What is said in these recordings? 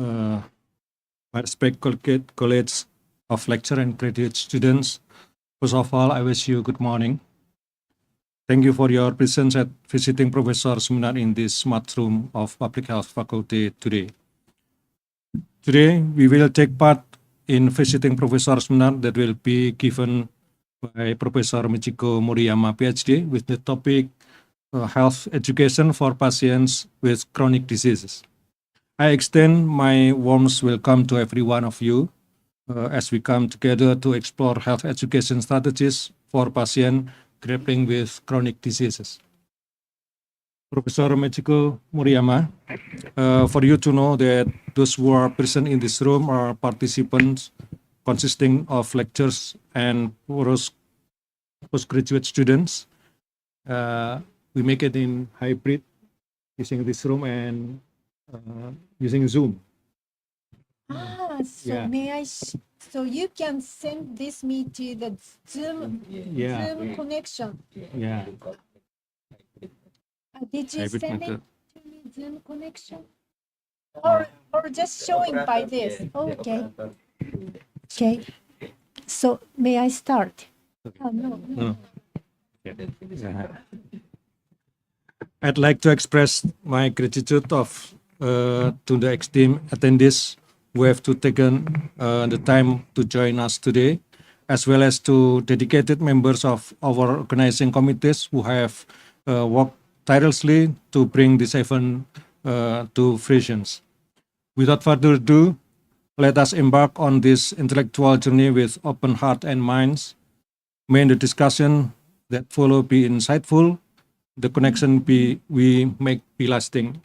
uh, my respected colleagues of lecture and graduate students. First of all, I wish you good morning. Thank you for your presence at visiting professor seminar in this smart room of Public Health Faculty today. Today, we will take part in visiting professor seminar that will be given by Professor Michiko Moriyama, PhD, with the topic health education for patients with chronic diseases. I extend my warmest welcome to every one of you as we come together to explore health education strategies for patients grappling with chronic diseases. Professor Michiko Moriyama, for you to know that those who are present in this room are participants consisting of lecturers and postgraduate students. We make it in hybrid using this room and using Zoom. So Yeah. may I? So you can send this me to the Zoom connection. Yeah. Did you Hybrid send it method. to me Zoom connection? Or just showing by this? Okay. Okay. So may I start? No. No. Yeah. I'd like to express my gratitude to the esteemed attendees who have taken the time to join us today, as well as to dedicated members of our organizing committees who have worked tirelessly to bring this event to fruition. Without further ado, let us embark on this intellectual journey with open heart and minds. May the discussion that follow be insightful, the connection we make be lasting,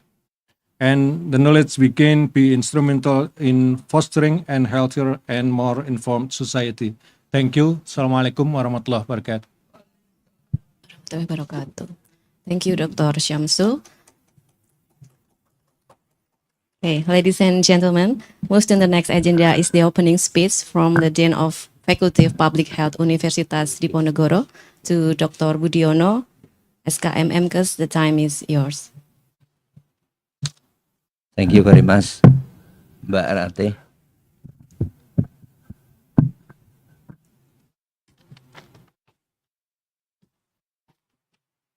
and the knowledge we gain be instrumental in fostering a healthier and more informed society. Thank you. Assalamualaikum warahmatullahi wabarakatuh. Thank you, Dr. Syamsul. Okay, ladies and gentlemen, most in the next agenda is the opening speech from the Dean of Faculty of Public Health Universitas Diponegoro to Dr. Budiono, SKM M.Kes. The time is yours. Thank you very much, Mbak Rate.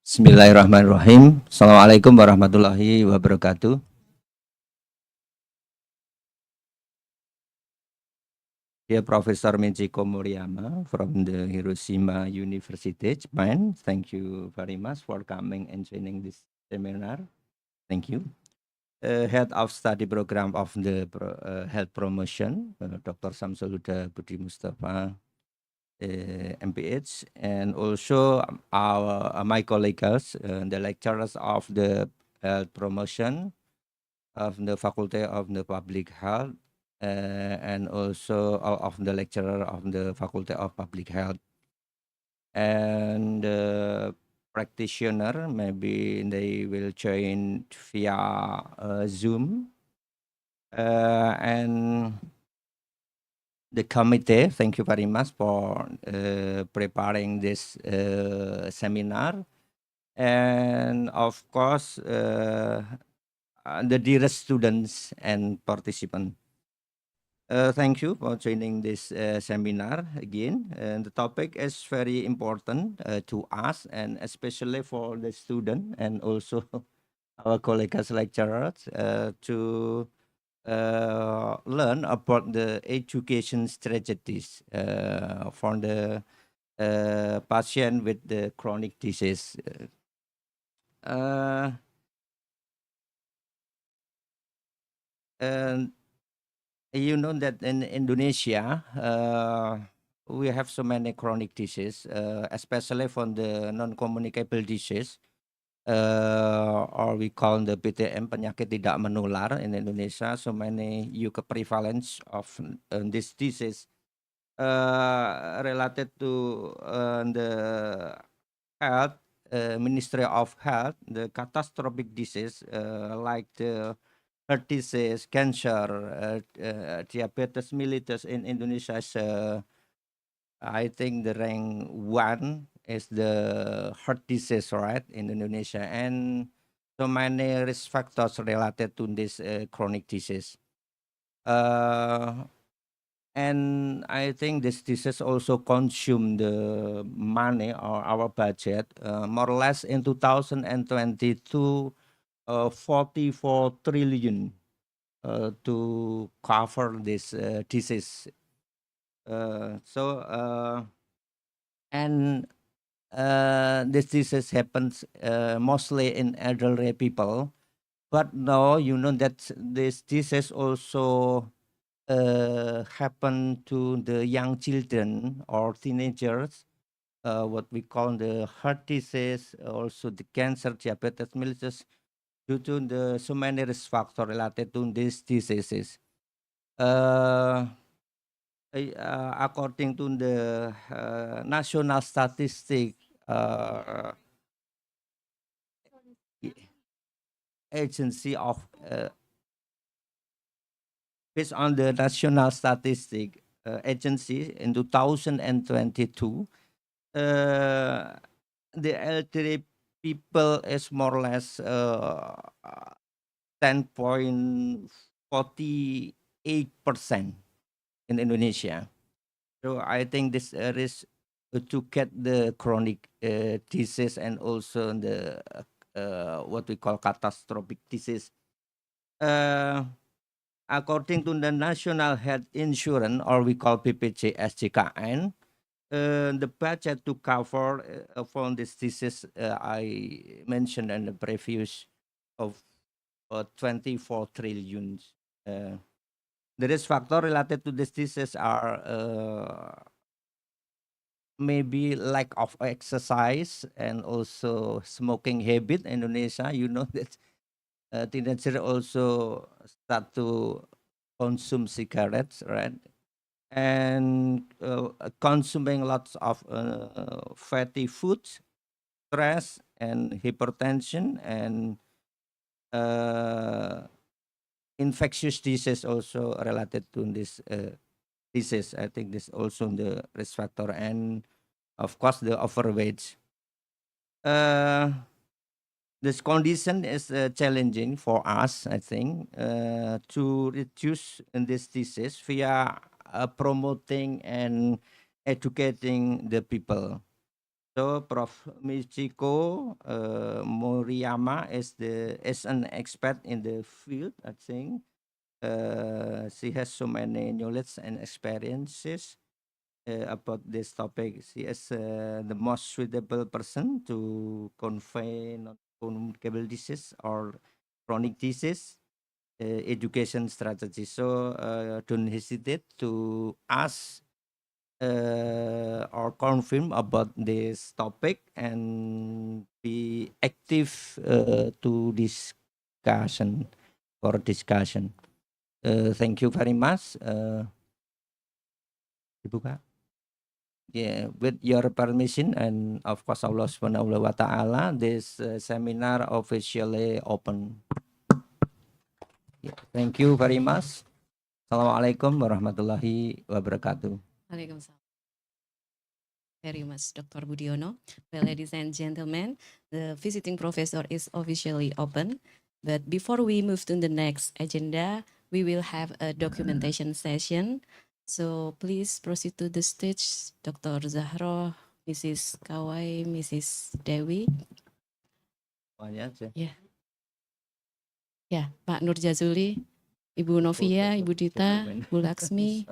Bismillahirrahmanirrahim. Assalamualaikum warahmatullahi wabarakatuh. Dear Professor Michiko Moriyama from the Hiroshima University, Japan, thank you very much for coming and joining this seminar. Thank you. Head of Study Program of the Health Promotion, Dr. Samsul Huda Budi Mustafa, M.Ph, and also my colleagues, the lecturers of the Health Promotion of the Faculty of the Public Health, and also of the lecturer of the Faculty of Public Health, and practitioner, maybe they will join via Zoom, and the committee, thank you very much for preparing this seminar, and of course the dearest students and participants. Thank you for joining this seminar again. And the topic is very important to us, and especially for the student and also our colleagues lecturers to learn about the education strategies for the patient with the chronic disease. And you know that in Indonesia, we have so many chronic disease, especially from the non-communicable disease, or we call the PTM, penyakit tidak menular in Indonesia. So many prevalence of this disease related to the health, Ministry of Health, the catastrophic disease like the heart disease, cancer, diabetes mellitus in Indonesia is, I think the rank 1 is the heart disease, right, in Indonesia, and so many risk factors related to this chronic disease. Uh, and I think this disease also consume the money or our budget more or less in 2022, 44 trillion to cover this disease. And this disease happens mostly in elderly people. But now you know that this disease also happen to the young children or teenagers, what we call the heart disease, also the cancer, diabetes mellitus, due to the so many risk factor related to these diseases. Uh, According to the national statistic uh, agency of based on the national statistic agency in 2022, the elderly people is more or less 10.48% in Indonesia. So I think this risk to get the chronic disease and also the what we call catastrophic disease. Uh, According to the National Health Insurance, or we call PPJ SJKN, the budget to cover for this disease I mentioned in the previous of 24 trillion. The risk factor related to this disease are maybe lack of exercise and also smoking habit in Indonesia. You know that teenagers also start to consume cigarettes, right? And consuming lots of fatty foods, stress, and hypertension, and uh, infectious disease also related to this disease. I think this also the risk factor, and of course the overweight. Uh, this condition is challenging for us, I think, to reduce this disease via promoting and educating the people. So, Prof. Michiko Moriyama is an expert in the field, I think. She has so many knowledge and experiences about this topic. She is the most suitable person to convey non-communicable disease or chronic disease education strategy. So don't hesitate to ask or confirm about this topic and be active to discussion for discussion. Thank you very much, Ibu Kak. Yeah, with your permission and of course Allah Subhanahu wa Ta'ala, this seminar officially open. Yeah, thank you very much. Assalamualaikum warahmatullahi wabarakatuh. Waalaikumsalam. Very much, Dr. Budiono. Well, ladies and gentlemen, the visiting professor is officially open. But before we move to the next agenda, we will have a documentation session. So please proceed to the stage, Dr. Zahro, Mrs. Kawai, Mrs. Dewi. Semuanya aja. Ya, Pak Nur Jazuli, Ibu Novia, Ibu Dita, Bu Laksmi.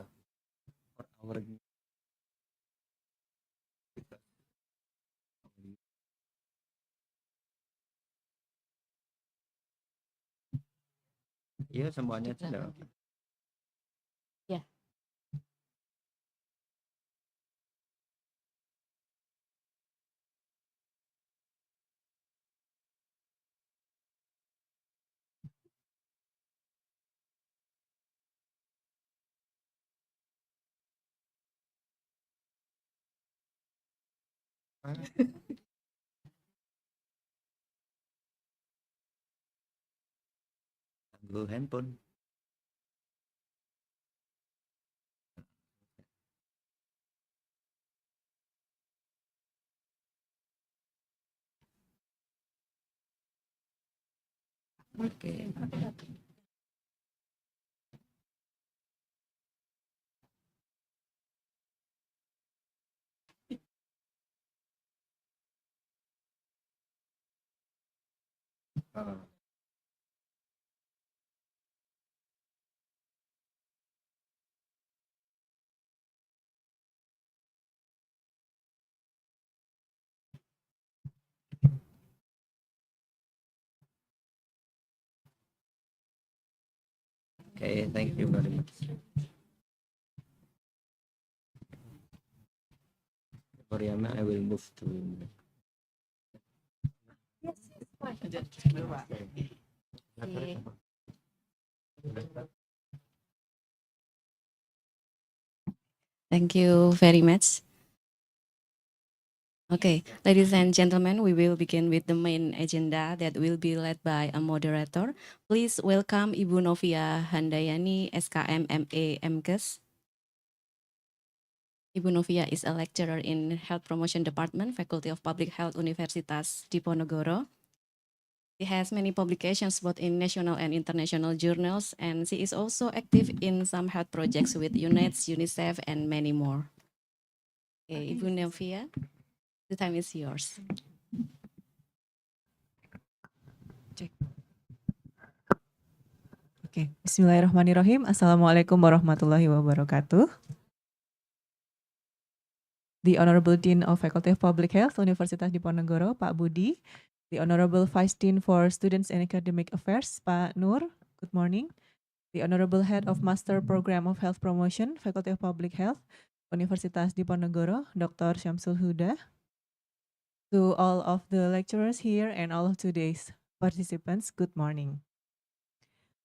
Iya semuanya aja. nggak apa-apa. Ya. Ambil handphone. Oke. Okay, thank you very much. Moriyama, I will move to. Yes, it's fine. Thank you very much. Okay, ladies and gentlemen, we will begin with the main agenda that will be led by a moderator. Please welcome Ibu Novia Handayani, SKM MA M.Kes. Ibu Novia is a lecturer in Health Promotion Department, Faculty of Public Health, Universitas Diponegoro. She has many publications both in national and international journals, and she is also active in some health projects with UNAIDS, UNICEF, and many more. Okay, Ibu Novia, the time is yours. Oke, Bismillahirrahmanirrahim. Assalamualaikum warahmatullahi wabarakatuh. The Honorable Dean of Faculty of Public Health, Universitas Diponegoro, Pak Budi. The Honorable Vice Dean for Students and Academic Affairs, Pak Nur. Good morning. The Honorable Head of Master Program of Health Promotion, Faculty of Public Health, Universitas Diponegoro, Dr. Syamsul Huda. To all of the lecturers here and all of today's participants, good morning.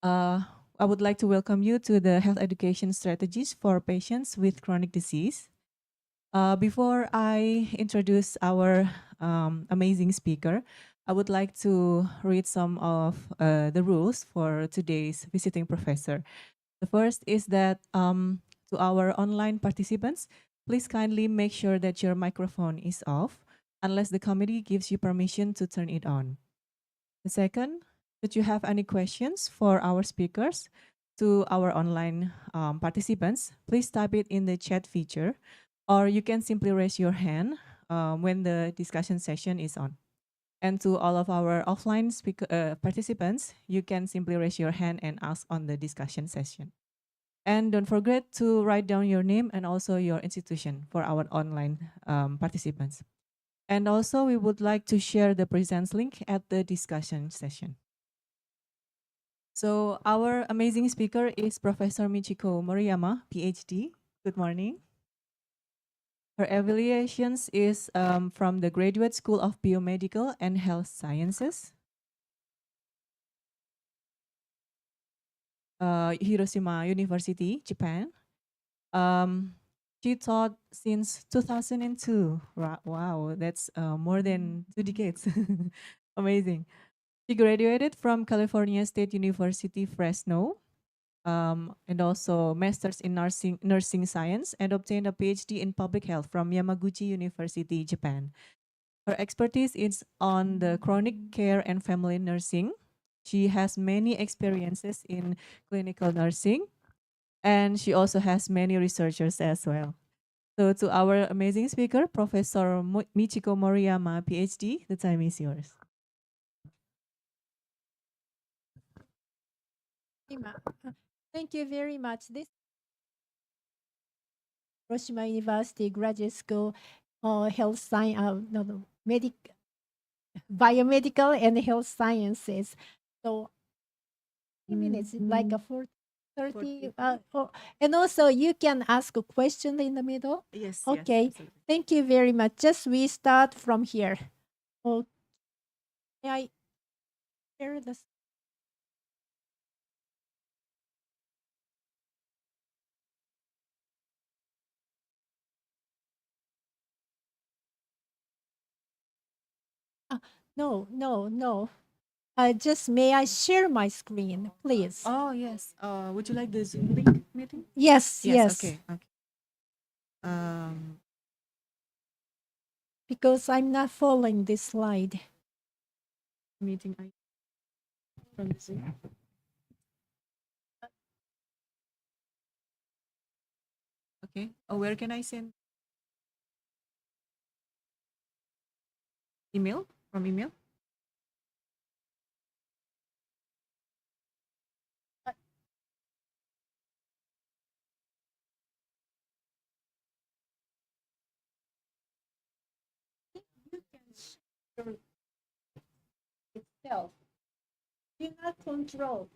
I would like to welcome you to the Health Education Strategies for Patients with Chronic Disease. Before I introduce our amazing speaker, I would like to read some of the rules for today's visiting professor. The first is that to our online participants, please kindly make sure that your microphone is off unless the committee gives you permission to turn it on. The second, should you have any questions for our speakers, to our online participants, please type it in the chat feature, or you can simply raise your hand when the discussion session is on. And to all of our offline participants, you can simply raise your hand and ask on the discussion session. And don't forget to write down your name and also your institution for our online participants. And also, we would like to share the presence link at the discussion session. So our amazing speaker is Professor Michiko Moriyama, PhD. Good morning. Her affiliations is from the Graduate School of Biomedical and Health Sciences, Hiroshima University, Japan. She taught since 2002. Wow, that's more than 2 decades. Amazing. She graduated from California State University, Fresno, and also Masters in Nursing Science, and obtained a PhD in Public Health from Yamaguchi University, Japan. Her expertise is on the chronic care and family nursing. She has many experiences in clinical nursing, and she also has many researchers as well. So to our amazing speaker, Professor Michiko Moriyama, PhD, the time is yours. Thank you very much. This Hiroshima University Graduate School Health Science, Biomedical and Health Sciences. So minutes, like a 30. And also you can ask a question in the middle. Yes. Okay. Yes, Thank you very much. Just we start from here. Oh, may I share this? No. Just may I share my screen, please? Oh, yes. Would you like the Zoom link meeting? Yes. Okay. Because I'm not following this slide. Meeting ID from Zoom. Okay. Oh, where can I send? Email? From email? your itself. Do not control.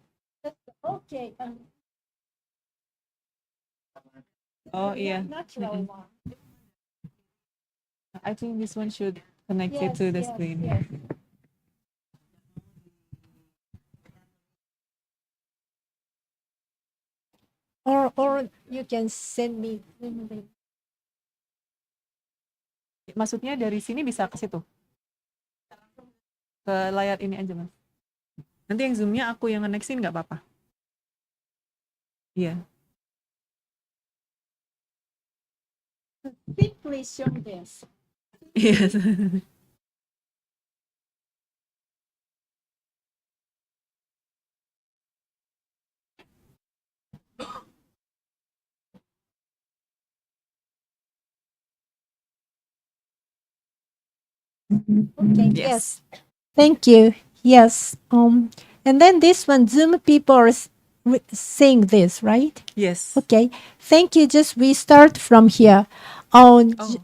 That's okay. Oh, yeah. Natural Mm-mm. one. I think this one should connect it Yes, to the yes, screen. yes. Or you can send me. Maksudnya dari sini bisa ke situ? Ke layar ini aja, Mas. Nanti yang zoom-nya aku yang nge-nextin nggak apa-apa? Iya. Quickly show this. Iya. Okay, Yes. yes. Thank you. Yes. And then this one, Zoom people are saying this, right? Yes. Okay. Thank you. Just we start from here. On Oh.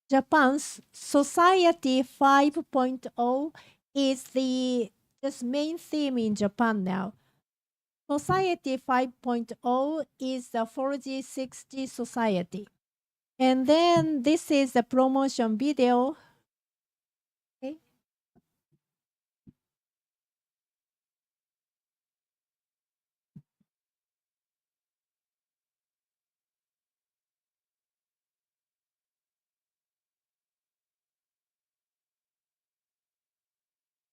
Japan's Society 5.0 is the just main theme in Japan now. Society 5.0 is the 4G 6G society. And then this is the promotion video. Okay.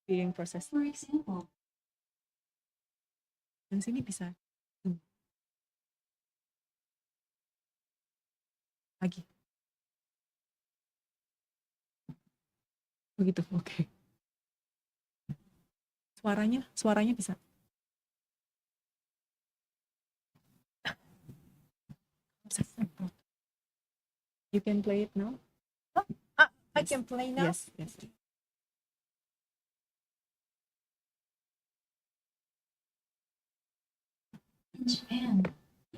Being processed. For example, Dan sini bisa. Lagi. Begitu, oke. Suaranya bisa. You can play it now? I can play now. Yes, yes. in Japan,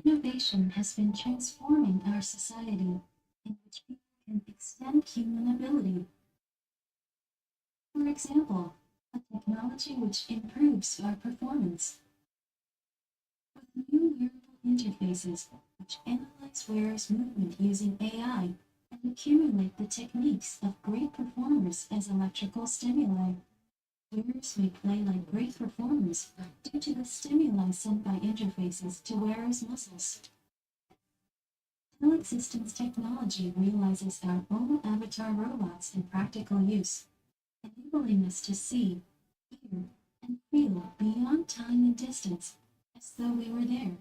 innovation has been transforming our society in which people can extend human ability. For example, a technology which improves our performance. With new wearable interfaces which analyze wearers' movement using AI and accumulate the techniques of great performers as electrical stimuli. Wearers may play like great performers due to the stimuli sent by interfaces to wearers' muscles. Existence technology realizes our own avatar robots in practical use, enabling us to see, hear, and feel beyond time and distance as though we were there.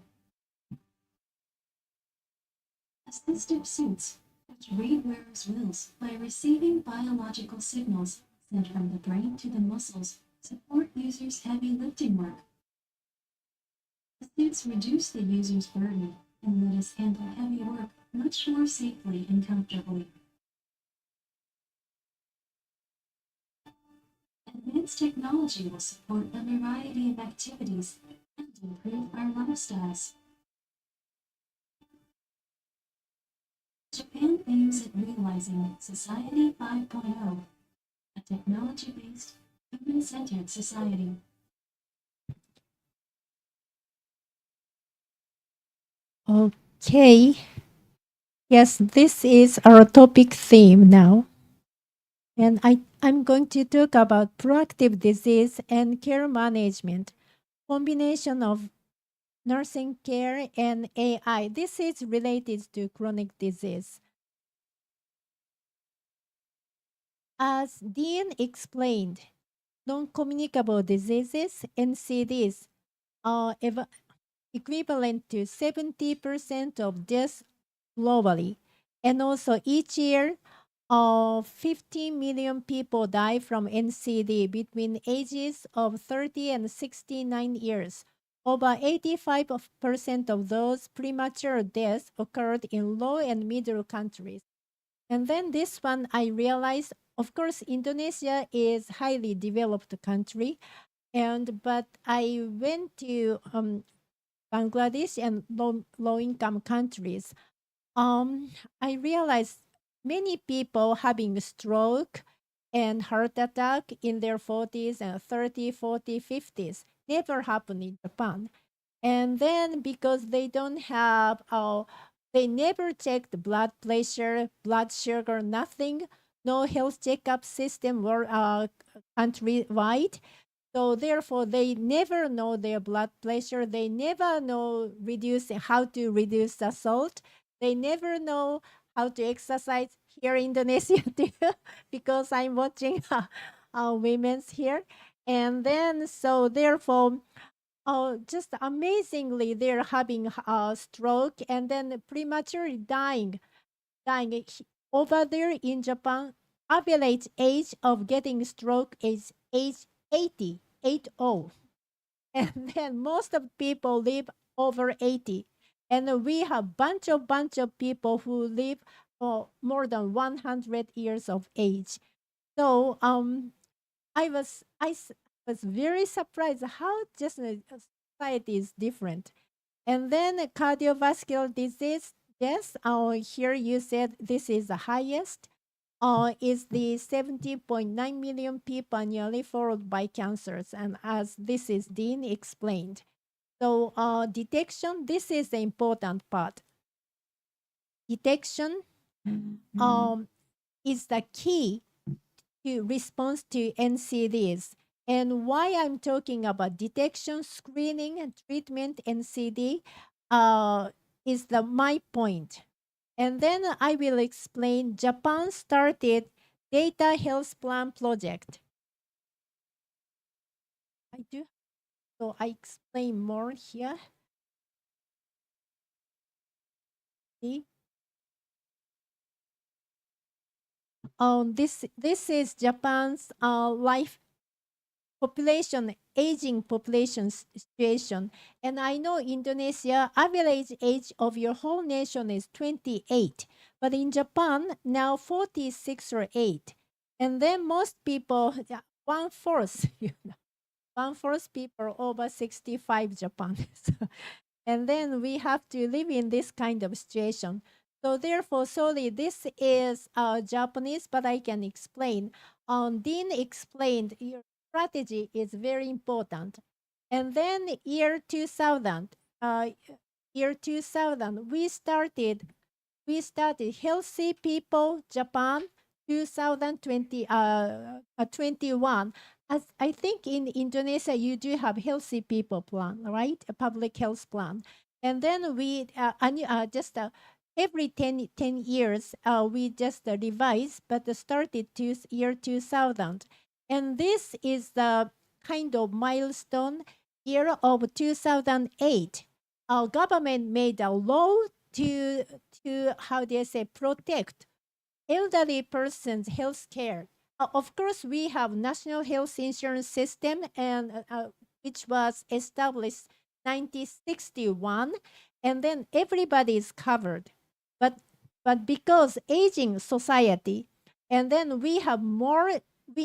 Assistive suits, which read wearers' wills by receiving biological signals sent from the brain to the muscles, support users' heavy lifting work. The suits reduce the user's burden and let us handle heavy work much more safely and comfortably. Advanced technology will support a variety of activities and improve our lifestyles. Japan aims at realizing Society 5.0, a technology-based, human-centered society. Okay. Yes, this is our topic theme now. And I'm going to talk about proactive disease and care management, combination of nursing care and AI. This is related to chronic disease. As Dean explained, non-communicable diseases, NCDs, are equivalent to 70% of deaths globally. And also each year, 15 million people die from NCD between ages of 30 and 69 years. Over 85% of those premature deaths occurred in low and middle countries. And then this one, I realized, of course, Indonesia is highly developed country, but I went to Bangladesh and low income countries. I realized many people having stroke and heart attack in their 40s and 30, 40, 50s. Never happened in Japan. And then because they don't have, they never check the blood pressure, blood sugar, nothing, no health checkup system were countrywide. So therefore, they never know their blood pressure. They never know how to reduce the salt. They never know how to exercise here in Indonesia too, because I'm watching women's here. And then, so therefore, just amazingly, they're having a stroke and then prematurely dying. Over there in Japan, average age of getting stroke is age 80, 80. And then most of people live over 80. And we have bunch of people who live more than 100 years of age. So I was very surprised how just society is different. And then cardiovascular disease, yes, here you said this is the highest. Is the 70.9 million people annually followed by cancers, and as this is Dean explained. So detection, this is the important part. Detection is the key to response to NCDs. And why I'm talking about detection, screening, and treatment NCD is my point. And then I will explain Japan started Data Health Plan project. I do. So I explain more here. See? This is Japan's life population, aging population situation. And I know Indonesia, average age of your whole nation is 28. But in Japan, now 46 or 8. And then most people, one-fourth, one-fourth people over 65 Japan. And then we have to live in this kind of situation. So therefore, sorry, this is Japanese, but I can explain. Dean explained your strategy is very important. And then year 2000, we started Healthy People Japan 2021. As I think in Indonesia, you do have Healthy People plan, right? A public health plan. And then we just every 10 years, we just revise, but started year 2000. And this is the kind of milestone year of 2008. Our government made a law to how do you say, protect elderly persons' health care. Of course, we have national health insurance system, and which was established 1961, and then everybody is covered. But because aging society, and then we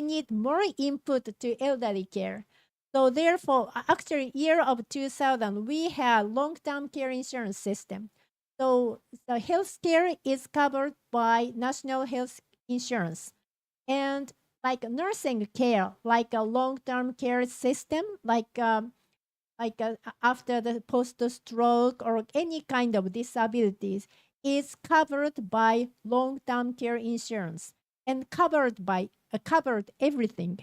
need more input to elderly care. So therefore, actually, year of 2000, we had long-term care insurance system. So the health care is covered by national health insurance. And like nursing care, like a long-term care system, like after the post-stroke or any kind of disabilities, is covered by long-term care insurance and covered everything.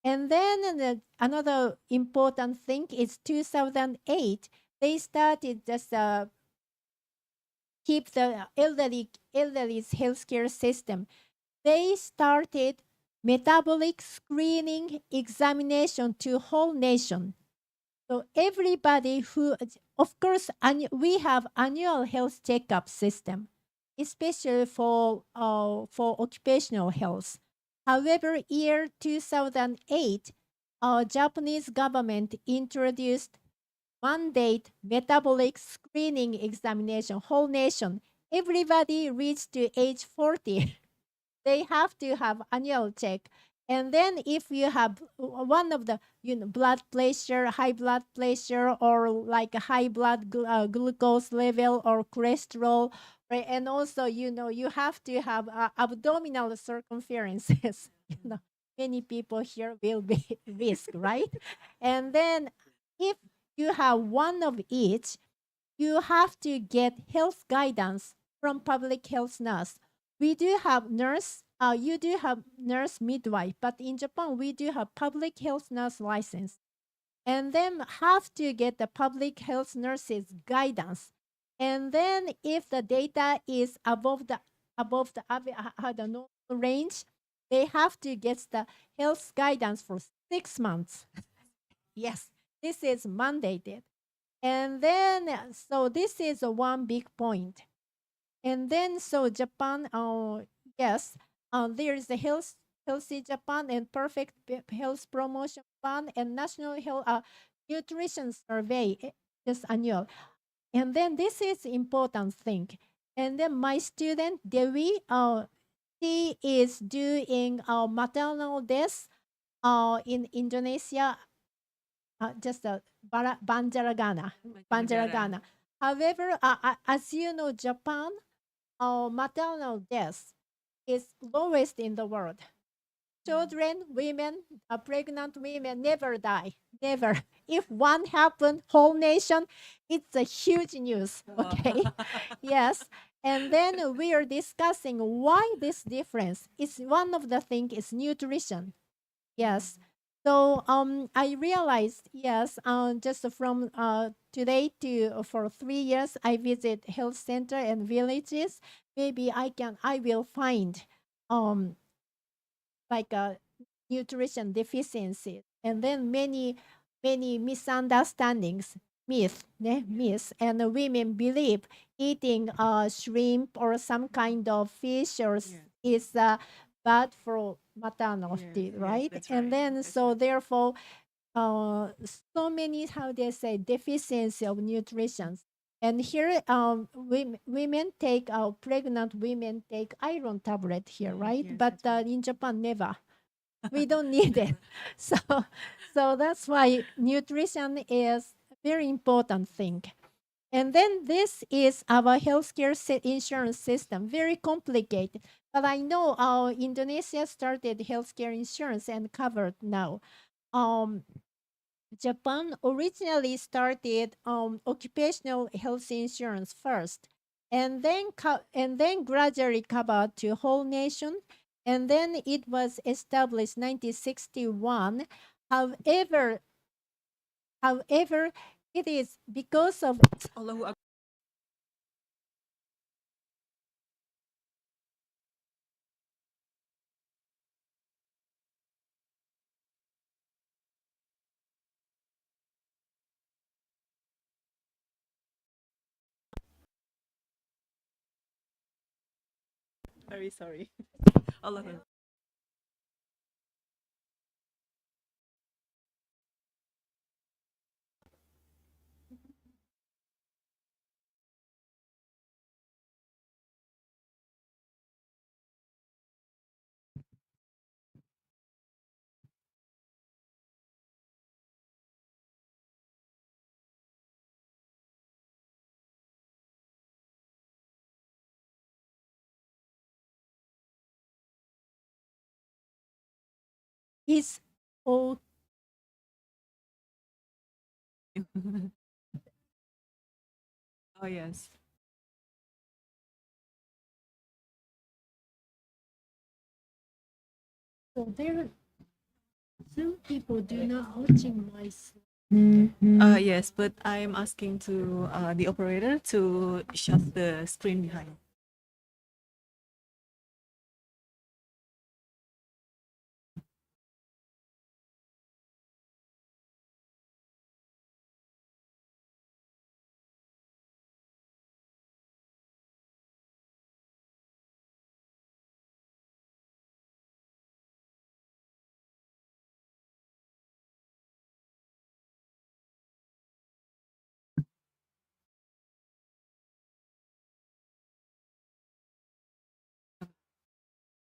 And then another important thing is 2008, they started just keep the elderly's healthcare system. They started metabolic screening examination to whole nation. So everybody who, of course, we have annual health checkup system, especially for occupational health. However, year 2008, Japanese government introduced mandate metabolic screening examination, whole nation. Everybody reached to age 40. They have to have annual check. And then if you have one of the blood pressure, high blood pressure, or like a high blood glucose level or cholesterol right? And also, you have to have abdominal circumferences. Many people here will be risk, right? And then if you have one of each, you have to get health guidance from public health nurse. We do have nurse, you do have nurse midwife, but in Japan, we do have public health nurse license. And then have to get the public health nurses guidance. And then if the data is above the normal range, they have to get the health guidance for 6 months. Yes, this is mandated. And then, so this is one big point. And then, so Japan, yes, there is a healthy Japan and perfect health promotion plan and national health nutrition survey, just annual. And then this is important thing. And then my student Dewi, she is doing maternal death in Indonesia, just Banjaragana. Banjaragana. However, as you know, Japan, maternal death is lowest in the world. Children, women, pregnant women never die. Never. If one happen, whole nation, it's a huge news. Okay. Yes. And then we are discussing why this difference. It's one of the thing is nutrition. Yes. So I realized, yes, just from today to for 3 years, I visit health center and villages. Maybe I will find like a nutrition deficiency, and then many misunderstandings, myths, and women believe eating shrimp or some kind of fish is bad for maternity, right? And then so therefore, so many, how they say, deficiency of nutrition. And here, women take, pregnant women take iron tablet here, right? But in Japan, never. We don't need it. So, so that's why nutrition is a very important thing. And then this is our healthcare insurance system, very complicated. But I know Indonesia started healthcare insurance and covered now. Japan originally started occupational health insurance first, and then gradually covered to whole nation, and then it was established 1961. However, it is because of Very sorry. Allah. is all. Oh yes. So there, some people do not watching my slide. Yes, but I'm asking to the operator to shut the screen behind.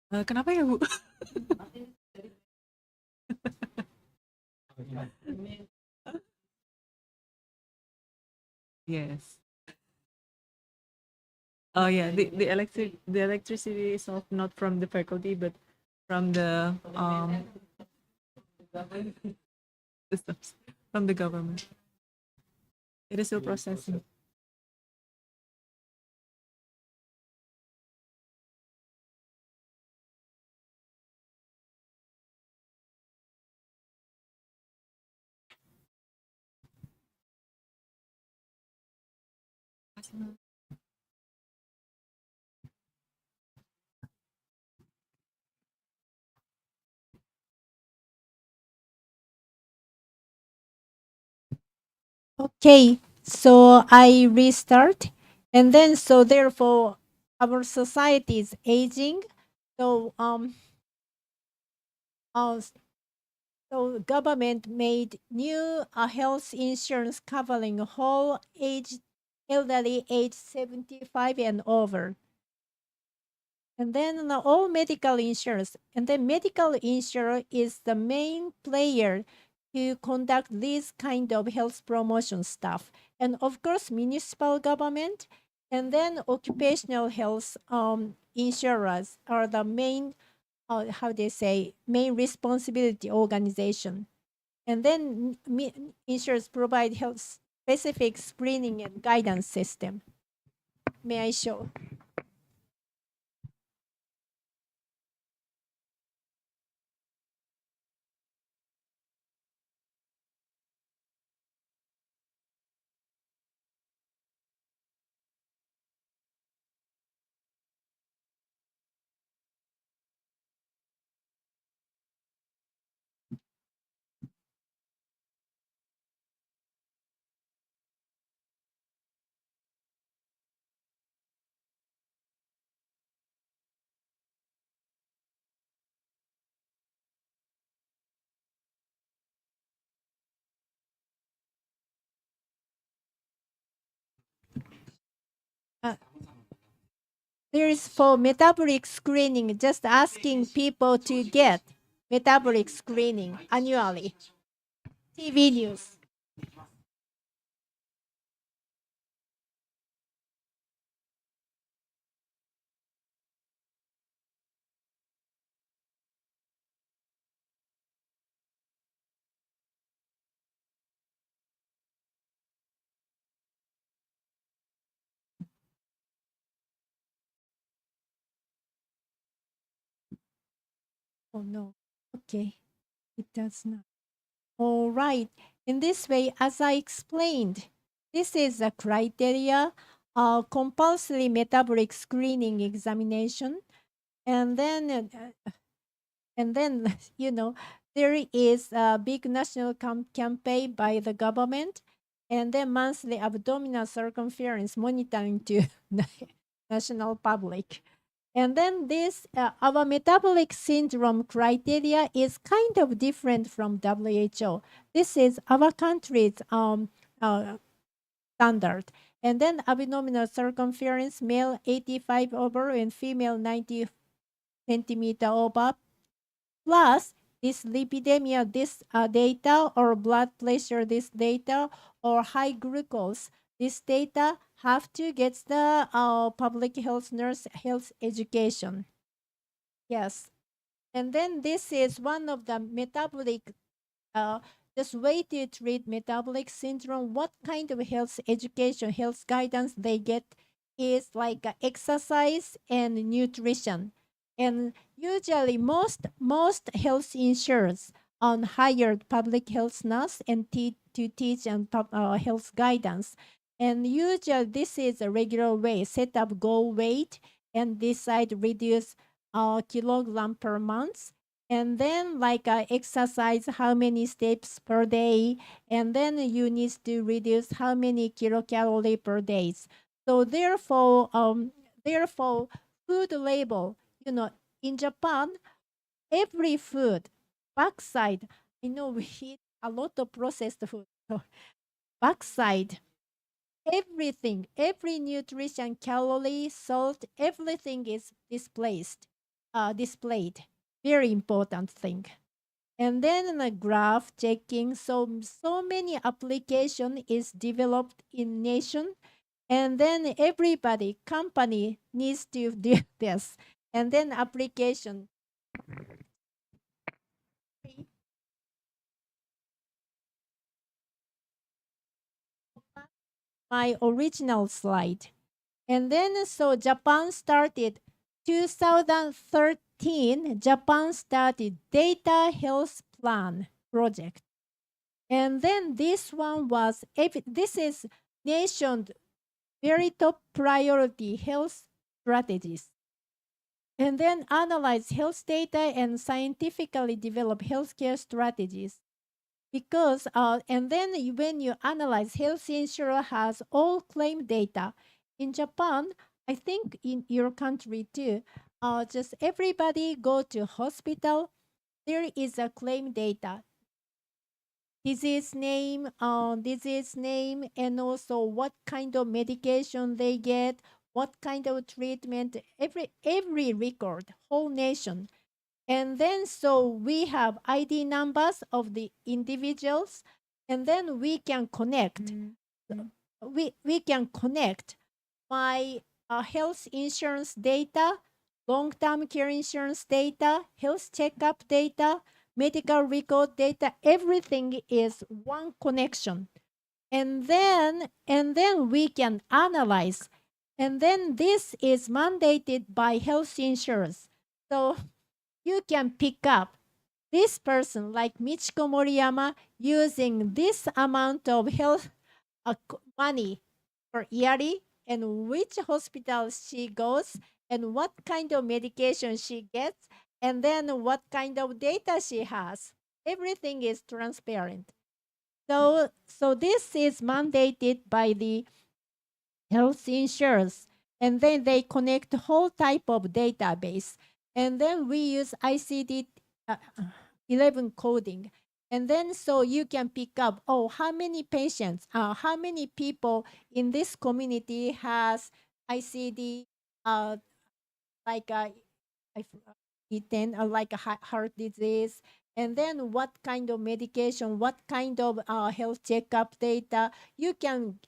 Kenapa ya, Bu? Yes. Oh yeah, the electricity is not from the faculty, but from the systems from the government. It is still processing. Okay, so I restart, and then so therefore our society is aging. So uh, so government made new health insurance covering whole age elderly age 75 and over. And then all medical insurance. And then medical insurer is the main player to conduct this kind of health promotion stuff. And of course, municipal government and then occupational health insurers are the main, how they say, main responsibility organization. And then insurers provide health specific screening and guidance system. May I show? Uh, There is for metabolic screening, just asking people to get metabolic screening annually. TV news. Oh no. Okay. It does not. All right. In this way, as I explained, this is a criteria, compulsory metabolic screening examination, and then and then there is a big national campaign by the government, and then monthly abdominal circumference monitoring to national public. And then this our metabolic syndrome criteria is kind of different from WHO. This is our country's standard. And then abdominal circumference, male 85 over and female 90 centimeter over, plus this lipidemia, this data, or blood pressure, this data, or high glucose, this data have to get the public health nurse health education. Yes. And then this is one of the metabolic, this way to treat metabolic syndrome. What kind of health education, health guidance they get is like exercise and nutrition. And usually most health insurers hired public health nurse and to teach and health guidance. And usually this is a regular way, set up goal weight and decide reduce kilogram per month, and then like exercise how many steps per day, and then you need to reduce how many kilocalorie per day. So therefore food label, in Japan, every food backside, I know we eat a lot of processed food, so backside, everything, every nutrition, calorie, salt, everything is displayed. Very important thing. And then the graph checking. So many application is developed in nation. And then everybody, company needs to do this. And then application. My original slide. And then so Japan started 2013, Japan started data health plan project. And then this one was, this is nation very top priority health strategies. And then analyze health data and scientifically develop healthcare strategies. Because, and then when you analyze, health insurer has all claim data. In Japan, I think in your country too, just everybody go to hospital, there is a claim data. Disease name, and also what kind of medication they get, what kind of treatment, every record, whole nation. And then so we have ID numbers of the individuals, and then we can connect. We can connect my health insurance data, long-term care insurance data, health checkup data, medical record data. Everything is one connection, and then we can analyze. And then this is mandated by health insurance. So you can pick up this person like Michiko Moriyama using this amount of health money for yearly, and which hospital she goes, and what kind of medication she gets, and then what kind of data she has. Everything is transparent. So this is mandated by the health insurance, and then they connect whole type of database, and then we use ICD 11 coding, and then so you can pick up, oh, how many patients, how many people in this community has ICD, like E10, like a heart disease, and then what kind of medication, what kind of health checkup data. You can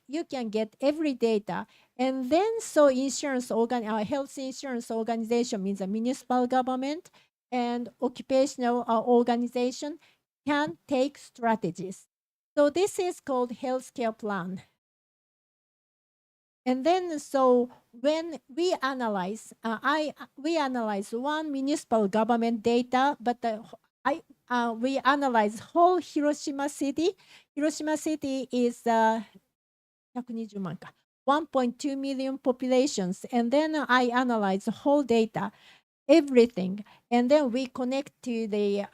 get every data, and then so health insurance organization means a municipal government and occupational organization can take strategies. So this is called healthcare plan. And then so when we analyze, we analyze one municipal government data, but we analyze whole Hiroshima city. Hiroshima city is 120万か 1.2 million populations, and then I analyze the whole data, everything, and then we connect to the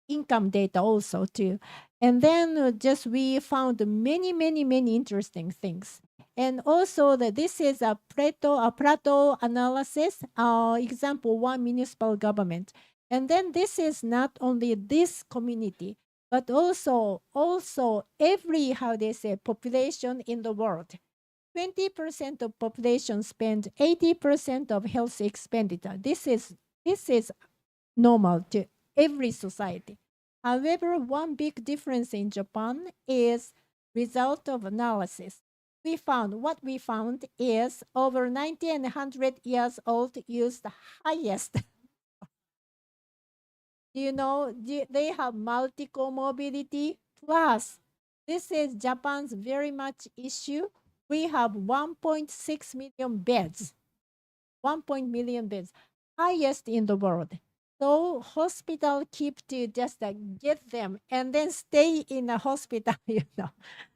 income data also too. And then just we found many interesting things. And also that this is a Plato analysis, example one municipal government. And then this is not only this community, but also every, how they say, population in the world. 20% of population spend 80% of health expenditure. This is normal to every society. However, one big difference in Japan is result of analysis. What we found is over 90 and 100 years old use the highest. They have multi-comorbidity. Plus, this is Japan's very much issue. We have 1.6 million beds. 1 million beds, highest in the world. So hospital keep to just get them and then stay in a hospital,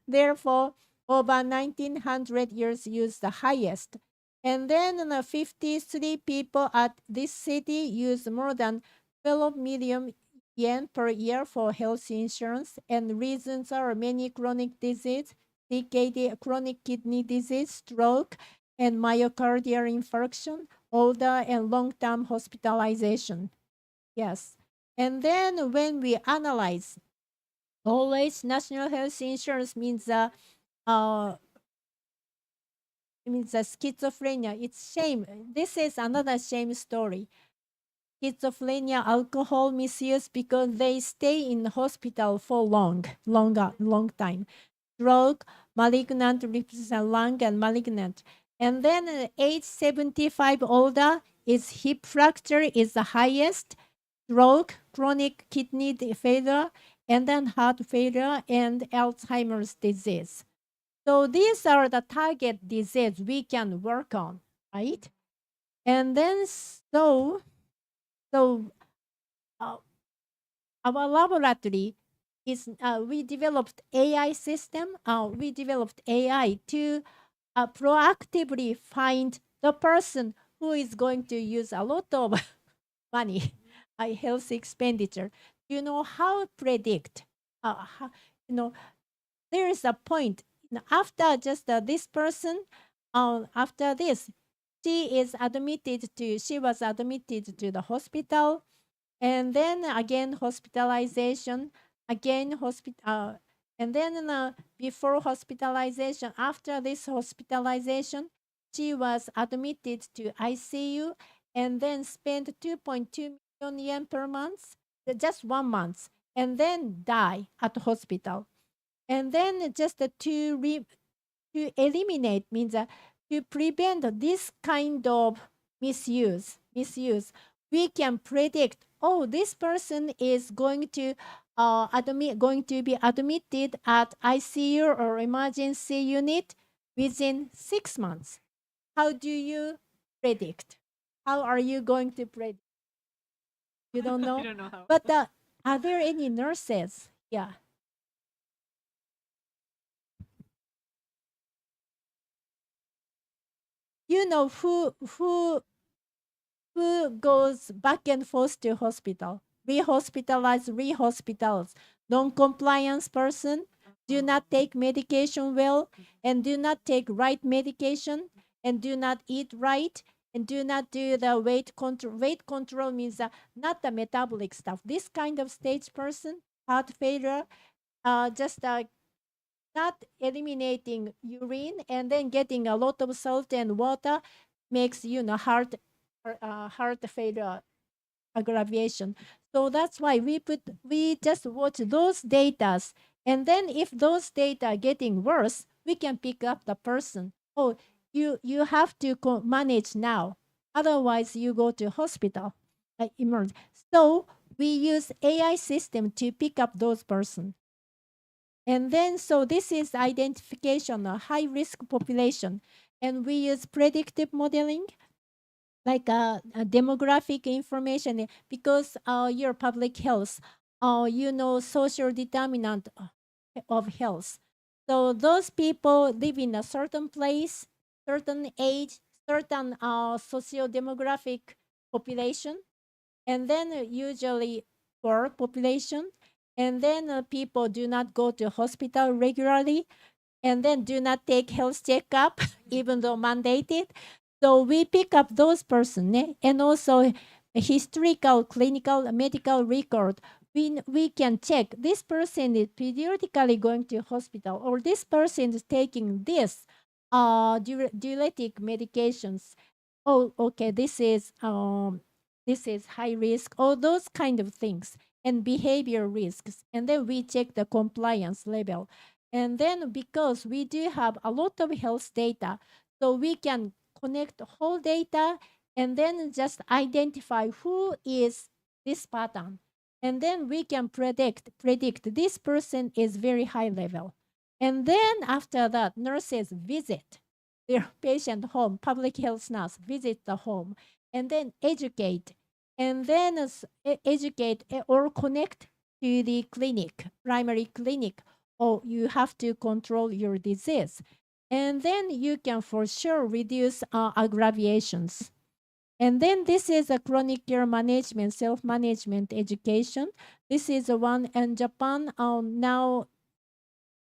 Therefore, over 1900 years use the highest. And then 53 people at this city use more than 12 million yen per year for health insurance. And reasons are many chronic disease, CKD, chronic kidney disease, stroke, and myocardial infarction, older and long-term hospitalization. Yes. And then when we analyze, always national health insurance means schizophrenia. It's shame. This is another shame story. Schizophrenia, alcohol misuse, because they stay in the hospital for long time. stroke, malignant lung, and malignant. And then age 75 older is hip fracture is the highest, stroke, chronic kidney failure, and then heart failure and Alzheimer's disease. So these are the target disease we can work on, right? And then uh, our laboratory is we developed AI system. We developed AI to proactively find the person who is going to use a lot of money, health expenditure. You know how predict. How, you know there is a point after just this person. After this, she was admitted to the hospital, and then again hospitalization, again and then before hospitalization, after this hospitalization, she was admitted to ICU and then spent 2.2 million yen per month, just 1 month, and then die at hospital. And then just to eliminate means to prevent this kind of misuse, we can predict, oh, this person is going to be admitted at ICU or emergency unit within 6 months. How do you predict? How are you going to predict? You don't know? I don't know how. But are there any nurses? Yeah. You know who goes back and forth to hospital, re-hospitals, non-compliance person, do not take medication well, and do not take right medication, and do not eat right, and do not do the weight control. Weight control means not the metabolic stuff. This kind of stage person, heart failure, just not eliminating urine and then getting a lot of salt and water makes heart failure aggravation. So that's why we just watch those datas, and then if those data are getting worse, we can pick up the person. Oh, you have to manage now, otherwise you go to hospital, emerge. So we use AI system to pick up those person. And then, so this is identification of high risk population. And we use predictive modeling, like a demographic information, because your public health, social determinant of health. So those people live in a certain place, certain age, certain socio-demographic population, and then usually poor population, and then people do not go to hospital regularly, and then do not take health checkup even though mandated. So we pick up those person, and also a historical clinical medical record. We can check this person is periodically going to hospital, or this person is taking this diuretic medications. Oh, okay, this is high risk, all those kind of things, and behavior risks. And then we check the compliance level. And then because we do have a lot of health data, so we can connect whole data and then just identify who is this pattern. And then we can predict this person is very high level. And then after that, nurses visit their patient home, public health nurse visit the home, and then educate, and then educate or connect to the clinic, primary clinic. Oh, you have to control your disease. And then you can for sure reduce aggravations. And then this is a chronic care management, self-management education. This is the one in Japan. Now,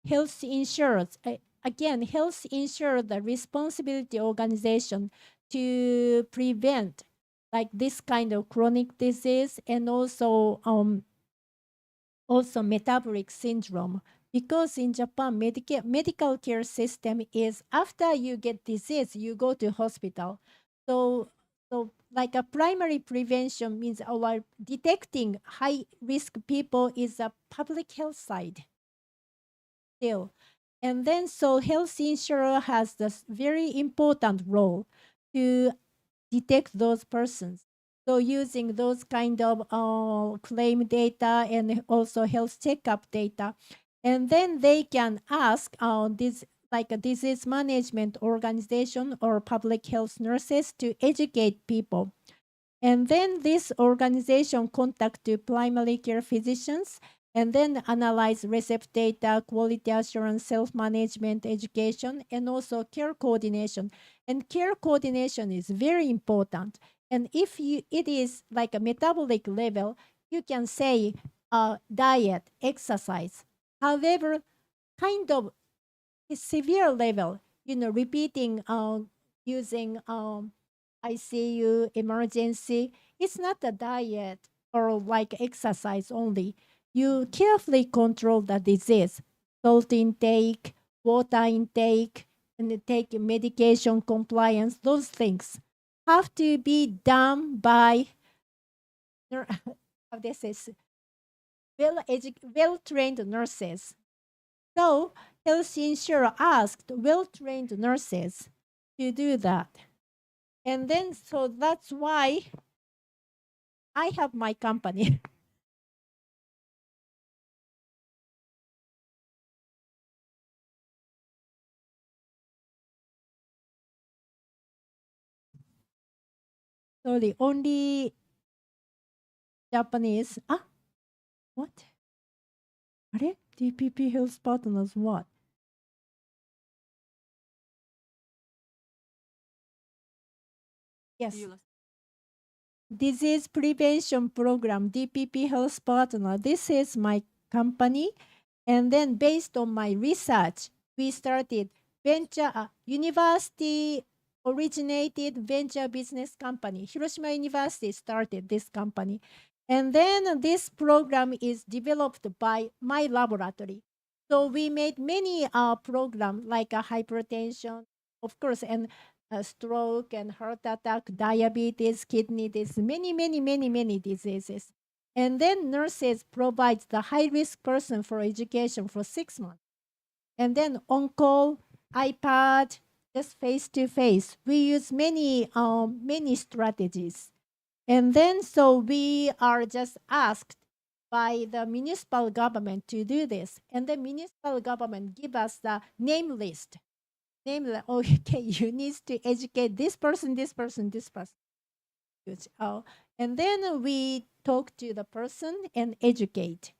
health insurance. Again, health insurance, the responsibility organization to prevent like this kind of chronic disease, and also metabolic syndrome. Because in Japan, medical care system is after you get disease, you go to hospital. So like a primary prevention means our detecting high risk people is a public health side still. And then so health insurer has this very important role to detect those persons. So using those kind of claim data and also health checkup data, and then they can ask this like a disease management organization or public health nurses to educate people. And then this organization contact to primary care physicians and then analyze receipt data, quality assurance, self-management, education, and also care coordination. And care coordination is very important. And if it is like a metabolic level, you can say diet, exercise. However, kind of a severe level, repeating using ICU emergency, it's not a diet or like exercise only. You carefully control the disease, salt intake, water intake, and take medication compliance. Those things have to be done by how this is well-trained nurses. So health insurer asked well-trained nurses to do that. And then so that's why I have my company. Sorry, only Japanese. Ah, what? Are DPP Health Partners what? Yes. Disease Prevention Program, DPP Health Partner. This is my company. And then based on my research, we started university originated venture business company. Hiroshima University started this company. And then this program is developed by my laboratory. So we made many programs like hypertension, of course, and stroke and heart attack, diabetes, kidney disease, many diseases. And then nurses provide the high-risk person for education for 6 months. And then on-call, iPad, just face-to-face. We use many strategies. And then so we are just asked by the municipal government to do this. And the municipal government give us the name list. Okay, you need to educate this person, this person, this person. And then we talk to the person and educate.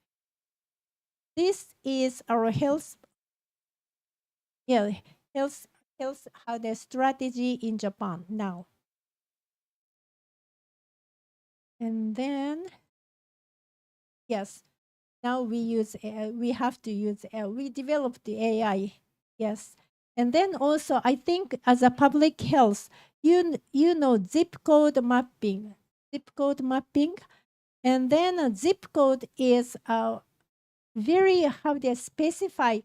This is our health how the strategy in Japan now. And then yes, now we have to use we developed the AI. Yes. And then also I think as a public health, you know zip code mapping. And then a zip code is very how they specify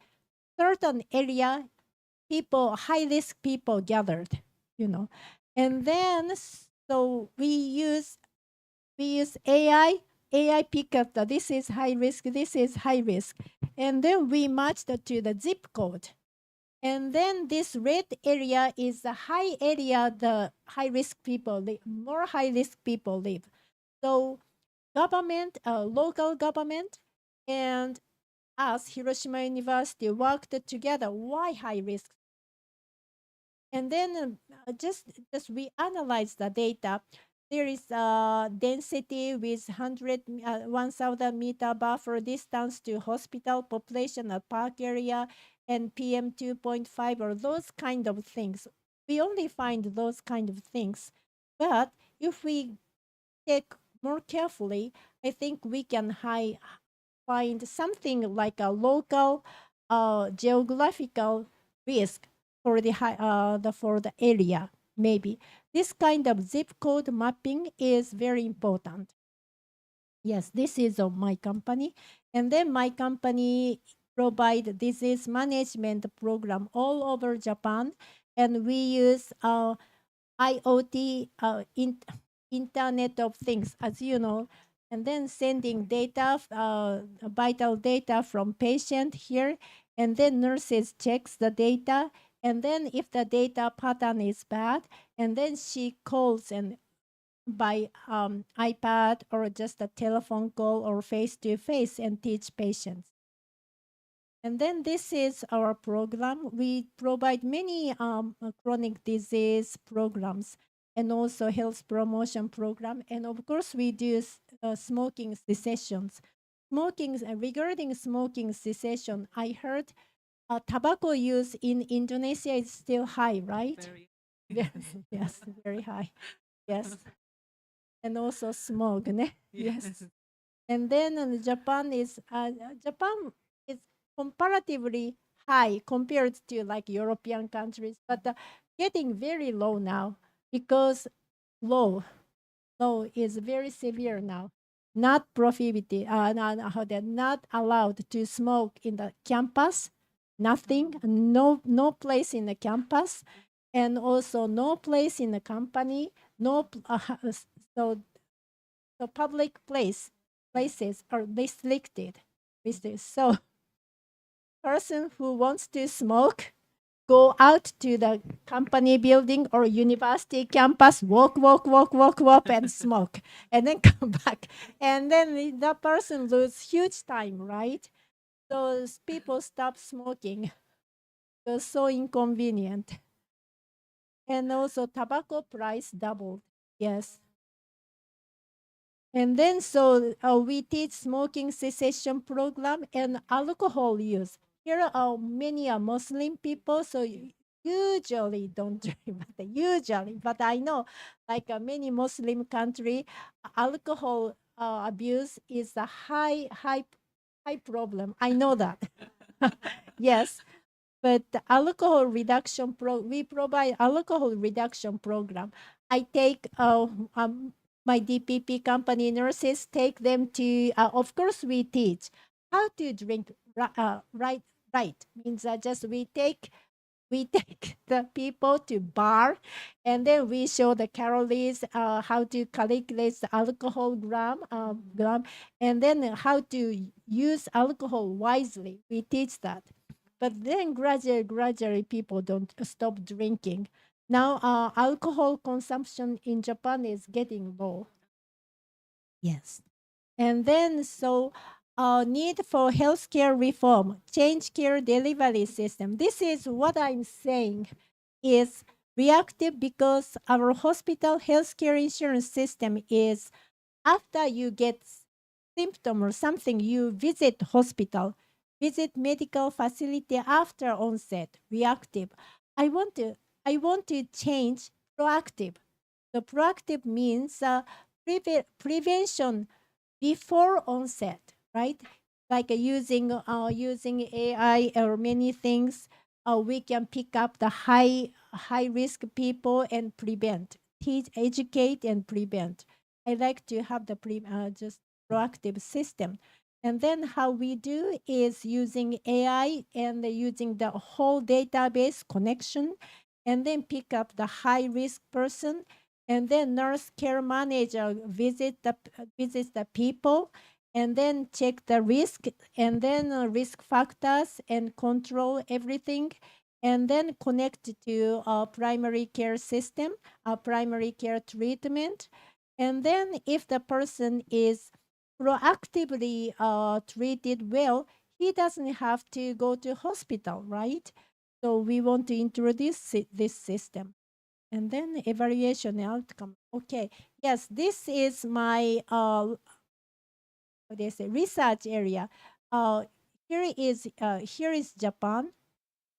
certain area people, high risk people gathered, And then so we use AI pick up this is high risk, this is high risk. And then we matched it to the zip code. And then this red area is the high area, the high risk people live, more high risk people live. So government, local government, and us, Hiroshima University, worked together. Why high risk? And then just we analyze the data. There is a density with 1,000 meter buffer distance to hospital population at park area and PM 2.5 or those kind of things. We only find those kind of things. But if we take more carefully, I think we can find something like a local geographical risk for the area. Maybe this kind of zip code mapping is very important. Yes, this is of my company, and then my company provide disease management program all over Japan, and we use IoT, Internet of Things, as you know, and then sending data, vital data from patient here, and then nurses checks the data, and then if the data pattern is bad, and then she calls and by iPad or just a telephone call or face to face and teach patients. And then this is our program. We provide many chronic disease programs and also health promotion program. And of course, we do smoking cessations. Regarding smoking cessation, I heard tobacco use in Indonesia is still high, right? Very. Yes, very high. Yes. And also smoke, ne? Yes. And then Japan is comparatively high compared to like European countries, but getting very low now because low is very severe now. Not prohibited, not allowed to smoke in the campus. Nothing, no place in the campus, and also no place in the company. No, so the public places are restricted. So person who wants to smoke go out to the company building or university campus, walk, and smoke, and then come back. And then the person lose huge time, right? So people stop smoking. It's so inconvenient. And also tobacco price doubled. Yes. And then so we teach smoking cessation program and alcohol use. Here are many Muslim people, so usually don't drink, but I know like many Muslim country, alcohol abuse is a high problem. I know that. Yes, but the alcohol reduction we provide alcohol reduction program. I take my DPP company nurses take them to. Of course, we teach how to drink right. Right means just we take the people to bar, and then we show the calories, how to calculate the alcohol gram, and then how to use alcohol wisely. We teach that. But then gradually, people don't stop drinking. Now, alcohol consumption in Japan is getting low. Yes. And then, so need for healthcare reform, change care delivery system. This is what I'm saying is reactive because our hospital healthcare insurance system is after you get symptom or something, you visit hospital, visit medical facility after onset, reactive. I want to change proactive. The proactive means prevention before onset, right? Like using AI or many things, we can pick up the high risk people and prevent, teach, educate, and prevent. I like to have the just proactive system. And then how we do is using AI and using the whole database connection, and then pick up the high risk person, and then nurse care manager visits the people, and then check the risk, and then risk factors and control everything, and then connect to a primary care system, a primary care treatment. And then if the person is proactively treated well, he doesn't have to go to hospital, right? So we want to introduce this system. And then evaluation outcome. Okay. Yes, this is my what do you say, research area. Here is Japan,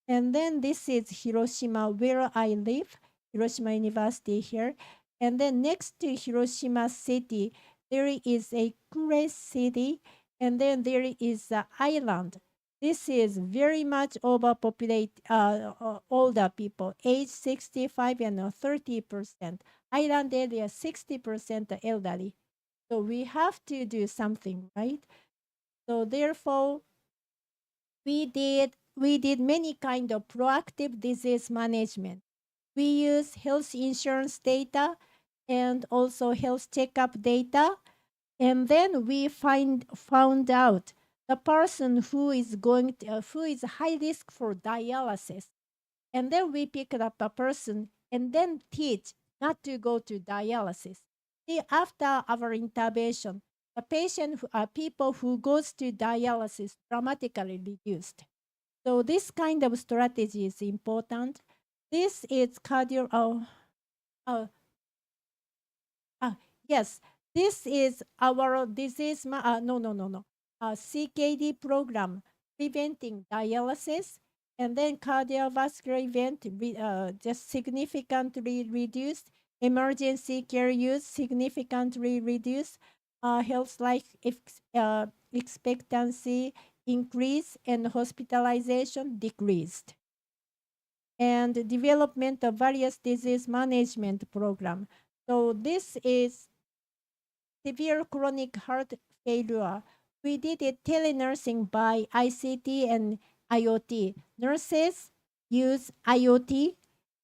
and then this is Hiroshima, where I live, Hiroshima University here. And then next to Hiroshima city, there is a Kure city, and then there is an island. This is very much overpopulated, older people, age 65 and 30%. Island area, 60% elderly. So we have to do something, right? So therefore, we did many kind of proactive disease management. We use health insurance data and also health checkup data, and then we found out the person who is going to, who is high risk for dialysis, and then we pick up a person and then teach not to go to dialysis. See, after our intervention, the patient, people who goes to dialysis dramatically reduced. So this kind of strategy is important. This is cardio. Yes, this is our disease. No. CKD program preventing dialysis, and then cardiovascular event just significantly reduced. Emergency care use significantly reduced. Health life expectancy increased, and hospitalization decreased. And development of various disease management program. So this is severe chronic heart failure. We did it telenursing by ICT and IoT. Nurses use IoT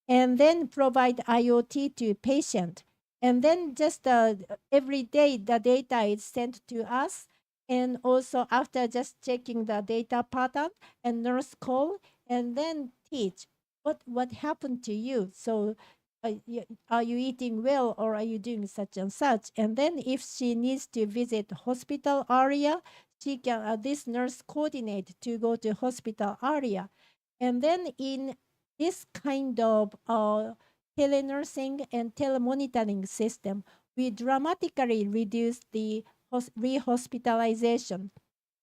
and then provide IoT to patient. And then just every day the data is sent to us. And also after just checking the data pattern, and nurse call and then teach what happened to you. So are you eating well, or are you doing such and such? And then if she needs to visit hospital area, she can this nurse coordinate to go to hospital area. And then in this kind of telenursing and telemonitoring system, we dramatically reduce the rehospitalization.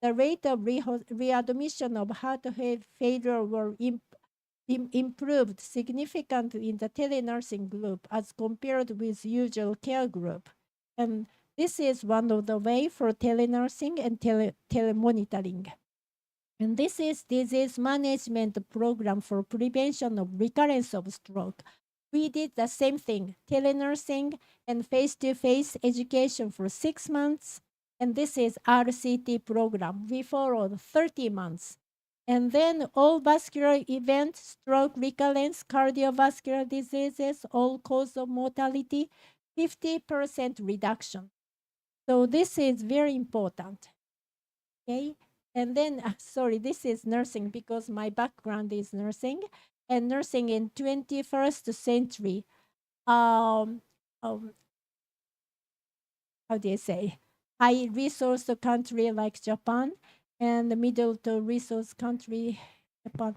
The rate of readmission of heart failure were improved significantly in the telenursing group as compared with usual care group. And this is one of the way for telenursing and telemonitoring. And this is disease management program for prevention of recurrence of stroke. We did the same thing, telenursing and face-to-face education for 6 months. And this is RCT program. We followed 30 months. And then all vascular events, stroke, recurrence, cardiovascular diseases, all cause of mortality, 50% reduction. So this is very important. Okay. And then, sorry, this is nursing because my background is nursing, and nursing in 21st century. How do you say? High resource country like Japan, and the middle to resource country, Japan.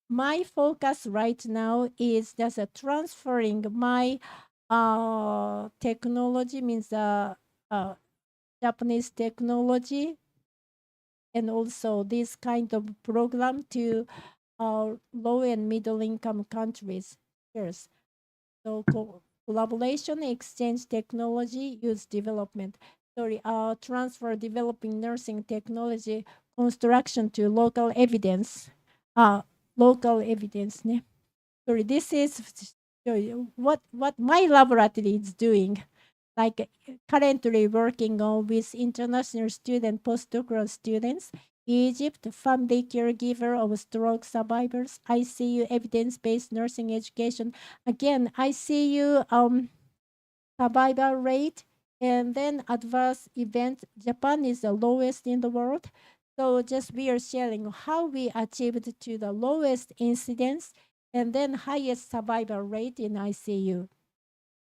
My focus right now is just transferring my technology, means Japanese technology, and also this kind of program to low and middle income countries. Yes. So collaboration, exchange technology, use development. Sorry, transfer developing nursing technology, construction to local evidence. Local evidence. Ne? Sorry, this is what my laboratory is doing. Like currently working on with international student, postdoctoral students, Egypt, family caregiver of stroke survivors, ICU evidence-based nursing education. Again, ICU survival rate, and then adverse event. Japan is the lowest in the world. So just we are sharing how we achieved to the lowest incidence and then highest survival rate in ICU.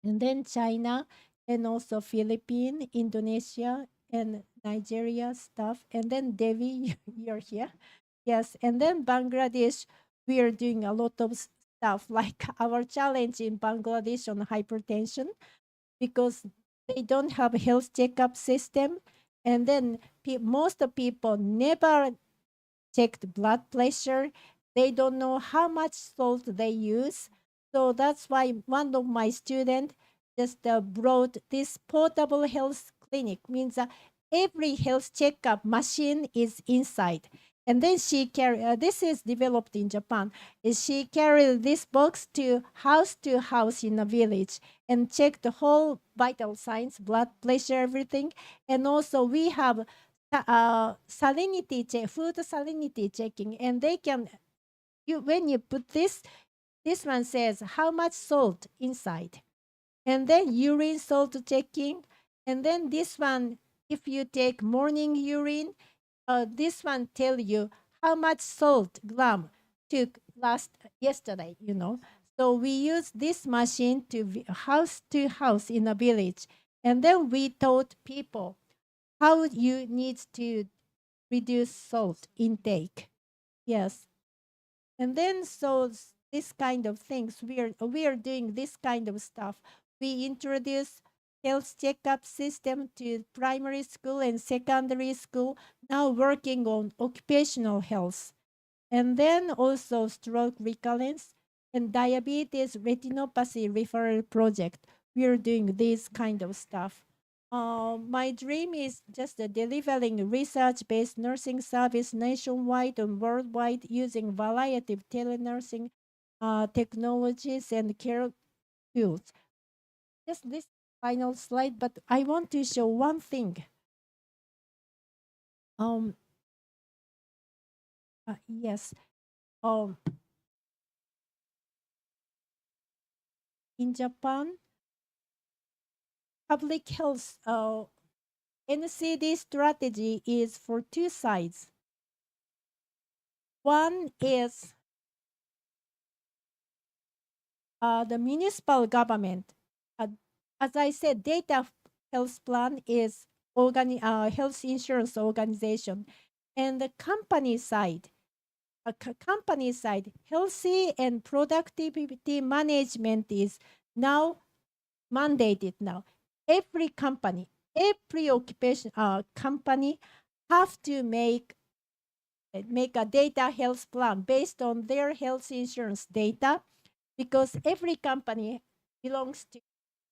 And then China, and also Philippines, Indonesia, and Nigeria stuff. And then Devi, you're here. Yes. And then Bangladesh, we are doing a lot of stuff like our challenge in Bangladesh on hypertension, because they don't have a health checkup system. And then most of people never checked blood pressure. They don't know how much salt they use. So that's why one of my students just brought this portable health clinic, means every health checkup machine is inside. And then she carry, this is developed in Japan, is she carried this box to house in a village and check the whole vital signs, blood pressure, everything. And also we have salinity food salinity checking, and they can, when you put this one says how much salt inside, and then urine salt checking, and then this one, if you take morning urine, this one tell you how much salt gram took yesterday, you know. So we use this machine house to house in a village. And then we taught people how you need to reduce salt intake. Yes. And then this kind of things we are doing this kind of stuff. We introduce health checkup system to primary school and secondary school, now working on occupational health. And then also stroke recurrence and diabetes retinopathy referral project. We are doing this kind of stuff. My dream is just delivering research-based nursing service nationwide and worldwide using variety of telenursing technologies and care tools. Just this final slide, but I want to show one thing. Yes. In Japan, public health NCD strategy is for two sides. One is the municipal government. As I said, data health plan is health insurance organization, and the company side, healthy and productivity management is now mandated now. Every company, every occupation company have to make a data health plan based on their health insurance data, because every company belongs to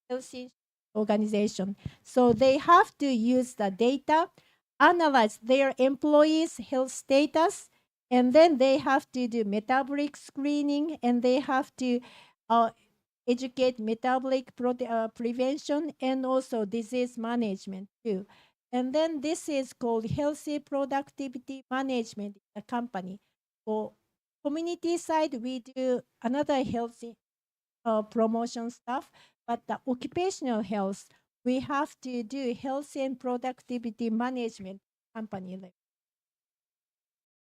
health insurance organization. So they have to use the data, analyze their employees' health status, and then they have to do metabolic screening, and they have to educate metabolic prevention and also disease management too. And then this is called healthy productivity management in the company. For community side, we do another healthy promotion stuff, but the occupational health, we have to do health and productivity management company level.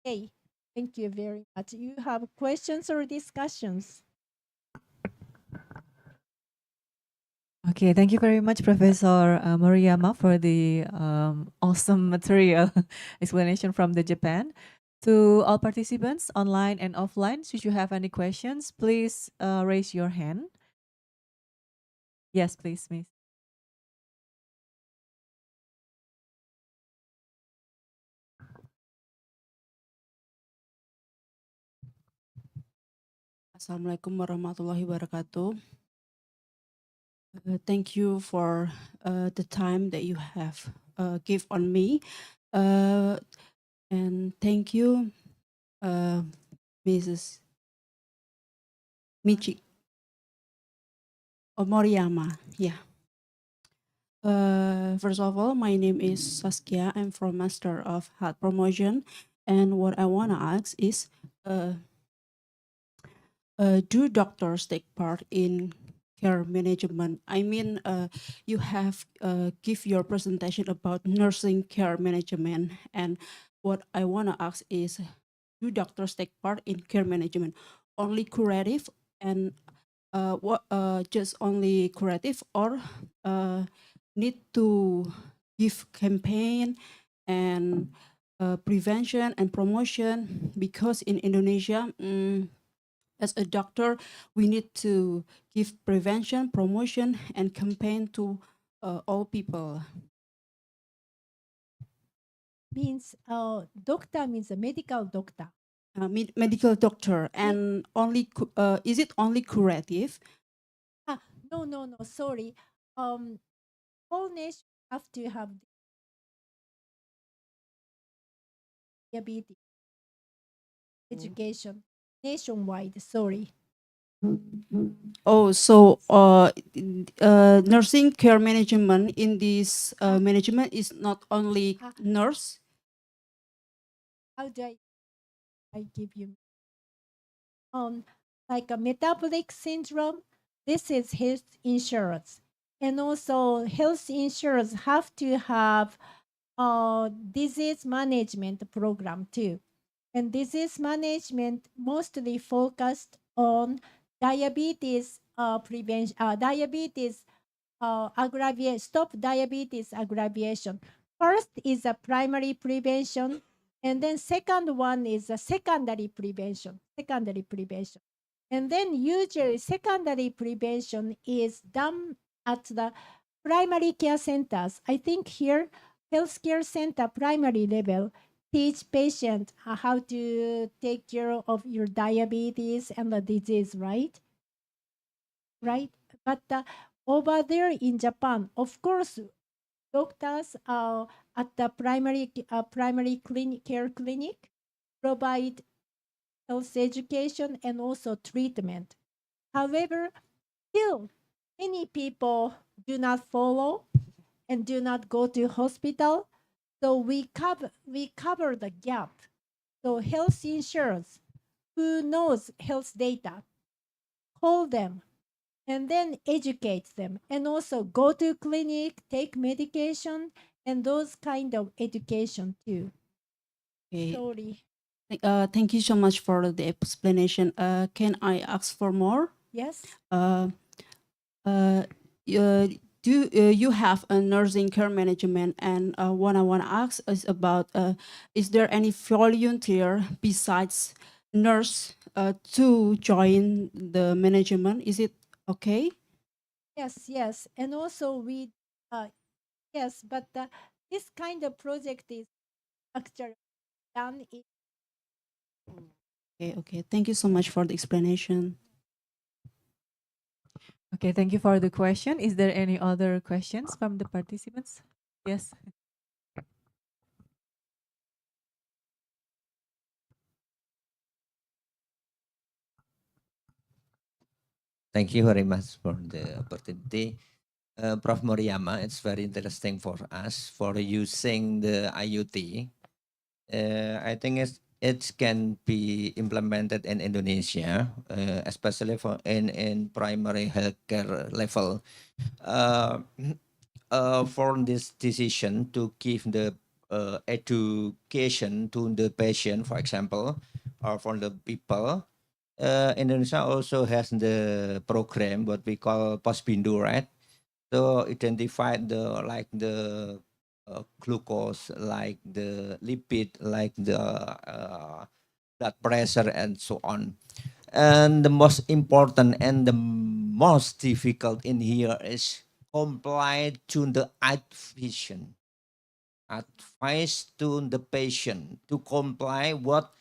Okay, thank you very much. You have questions or discussions? Okay, thank you very much, Professor Moriyama, for the awesome material explanation from the Japan. To all participants, online and offline, should you have any questions, please raise your hand. Yes, please, Miss. Assalamualaikum warahmatullahi wabarakatuh. Thank you for the time that you have give on me, and thank you, Mrs. Michiko Moriyama. Yeah. First of all, my name is Saskia. I'm from Master of Health Promotion, and what I wanna ask is, do doctors take part in care management? I mean, you have give your presentation about nursing care management, and what I want to ask is, do doctors take part in care management only curative, and what just only curative, or need to give campaign and prevention and promotion? Because in Indonesia, as a doctor, we need to give prevention, promotion, and campaign to all people. Means doctor means a medical doctor. Medical doctor, and only is it only curative? No, sorry. All nations have to have diabetes education nationwide. Sorry. Oh, so nursing care management in this management is not only nurse. How do I give you like a metabolic syndrome? This is health insurance, and also health insurance have to have disease management program too. And disease management mostly focused on diabetes prevention, stop diabetes aggravation. First is a primary prevention, and then second one is a secondary prevention. And then usually secondary prevention is done at the primary care centers. I think here, healthcare center primary level teach patient how to take care of your diabetes and the disease, right? Right? But over there in Japan, of course, doctors at the primary care clinic provide health education and also treatment. However, still many people do not follow and do not go to hospital. So we cover the gap. So health insurance, who knows health data, call them and then educate them and also go to clinic, take medication and those kind of education too. Okay. Sorry. Thank you so much for the explanation. Can I ask for more? Yes. Uh, uh, do you have a nursing care management? And what I want to ask is about, is there any volunteer besides nurse to join the management? Is it okay? Yes. And also we yes, but this kind of project is actually done in Okay. Thank you so much for the explanation. Okay, thank you for the question. Is there any other questions from the participants? Yes. Thank you very much for the opportunity. Prof. Moriyama, it's very interesting for us for using the IoT. I think it can be implemented in Indonesia, especially for in primary healthcare level. Uh, for this decision to give the education to the patient, for example, or for the people, Indonesia also has the program what we call Posbindu, right? So identify the glucose, like the lipid, like the blood pressure, and so on. And the most important and the most difficult in here is comply to the advice to the patient to comply what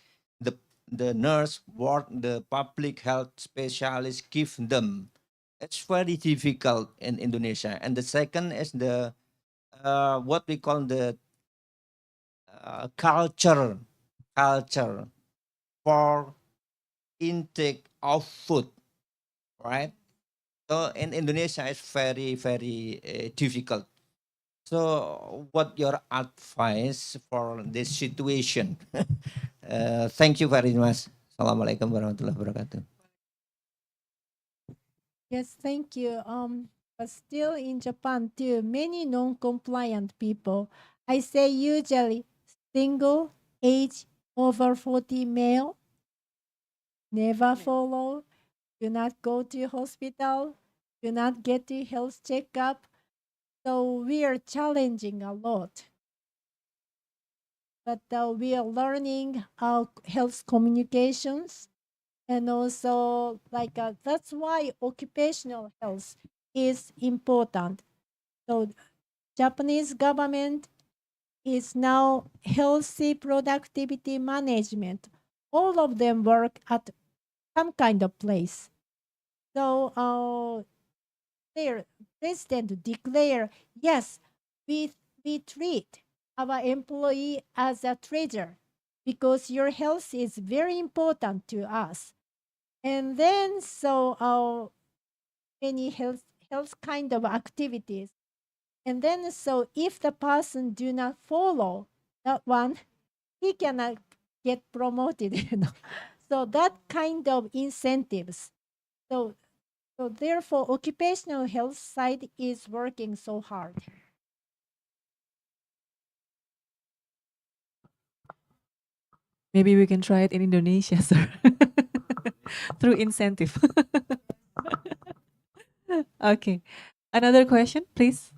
the nurse, what the public health specialist give them. It's very difficult in Indonesia. And the second is the what we call the culture for intake of food, right? So in Indonesia, it's very difficult. So, what your advice for this situation? Thank you very much. Assalamualaikum warahmatullahi wabarakatuh. yes, thank you. But still in Japan too, many non-compliant people. I say usually single, age over 40 male, never follow, do not go to hospital, do not get the health checkup. So we are challenging a lot. But we are learning health communications and also that's why occupational health is important. So Japanese government is now healthy productivity management. All of them work at some kind of place. So their president declare, yes, we treat our employee as a treasure because your health is very important to us. And then many health kind of activities. And then so if the person do not follow that one, he cannot get promoted. So that kind of incentives. So therefore occupational health side is working so hard. Maybe we can try it in Indonesia, sir, through incentive. Okay. Another question, please.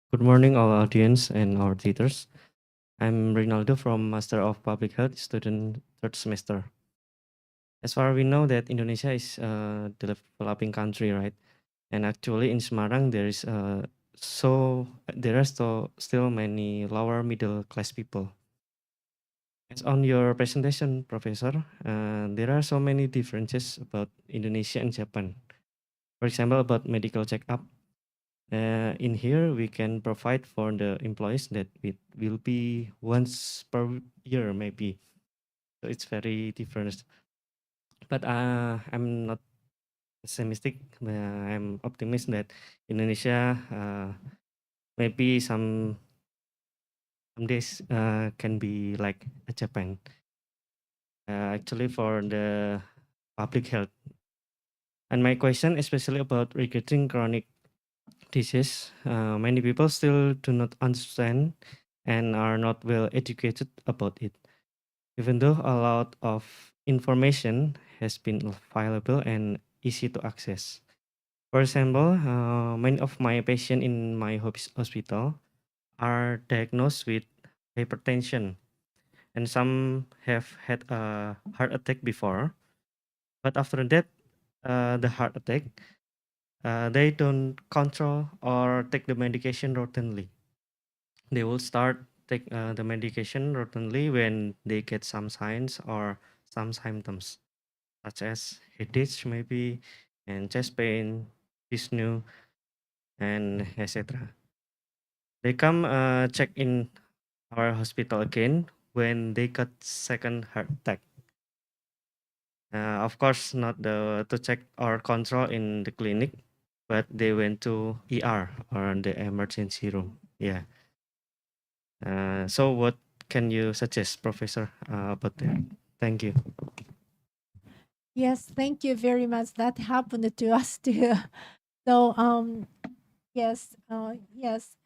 Good morning, all audience and our tutors. I'm Rinaldo from Master of Public Health, student third semester. As far we know that Indonesia is a developing country, right? And actually in Semarang there are still many lower middle class people. As on your presentation, Professor, there are so many differences about Indonesia and Japan. For example, about medical checkup. In here, we can provide for the employees that it will be once per year, maybe. So it's very different. But I'm not pessimistic. I'm optimistic that Indonesia maybe some days can be like Japan. Actually, for the public health. And my question, especially about regarding chronic disease, many people still do not understand and are not well educated about it, even though a lot of information has been available and easy to access. For example, many of my patients in my hospital are diagnosed with hypertension, and some have had a heart attack before. But after that, the heart attack, they don't control or take the medication routinely. They will start take the medication routinely when they get some signs or some symptoms, such as headache maybe, and chest pain, dyspnea, and etc. They come check in our hospital again when they got second heart attack. Of course, not to check or control in the clinic, but they went to ER or the emergency room. Yeah. So what can you suggest, Professor, about that? Thank you. Yes, thank you very much. That happened to us too. So yes, yes,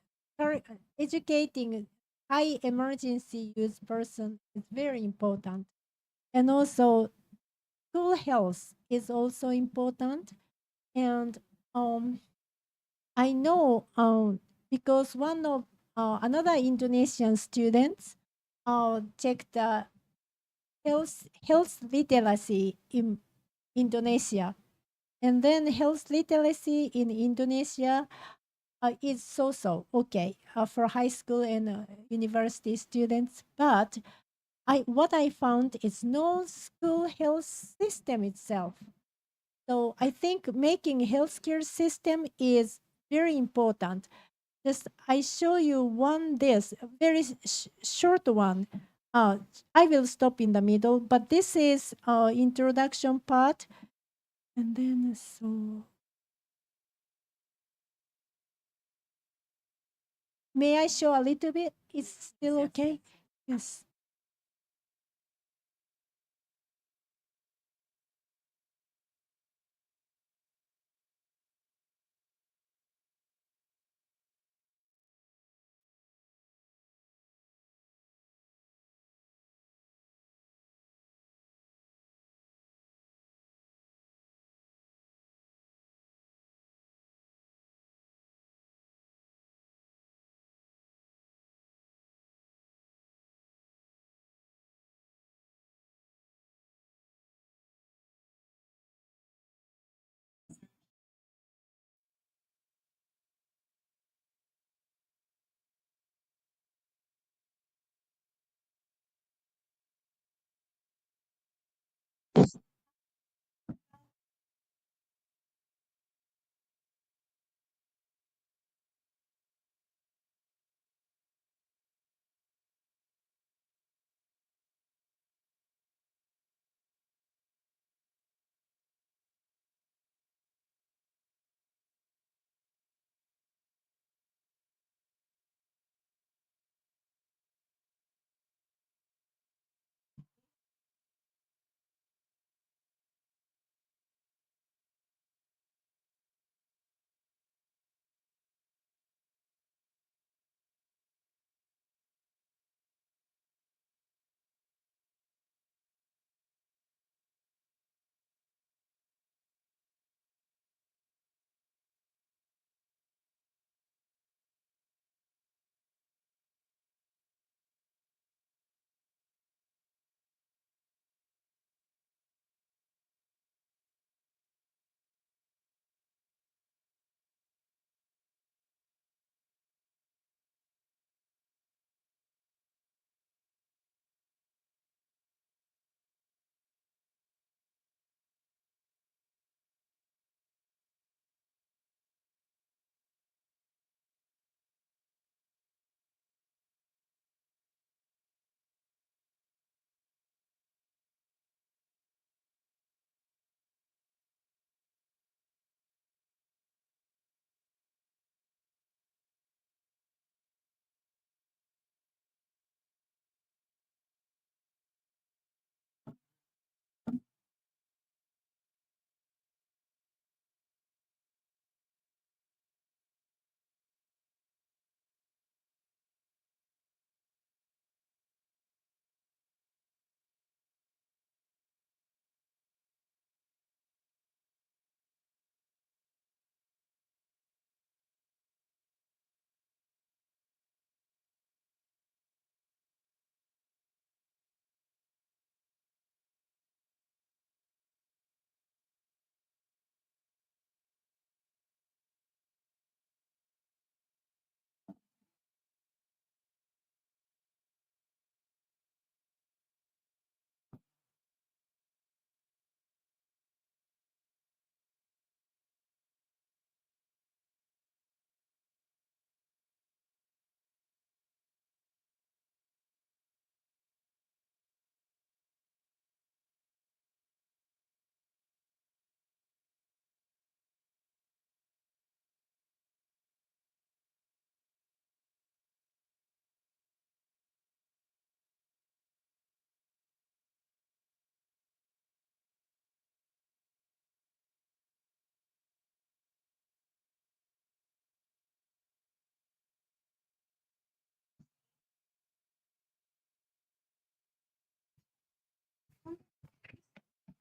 educating high emergency use person is very important, and also school health is also important. And I know because one of another Indonesian students checked the health literacy in Indonesia, and then health literacy in Indonesia is so okay for high school and university students. But what I found is no school health system itself. So I think making healthcare system is very important. Just I show you one this very short one. I will stop in the middle, but this is introduction part, and then so may I show a little bit? It's still okay. Yes.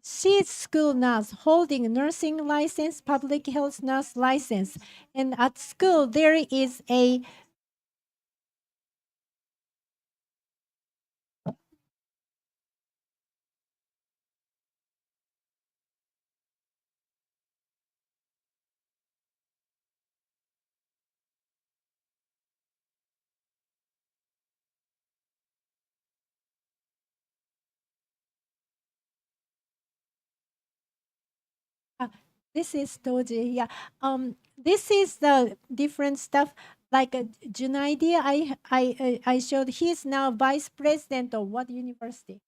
she's school nurse holding nursing license, public health nurse license. And at school, there is a this is Toji. Yeah. This is the different stuff. Like Junaidi, I showed. He's now vice president of what university?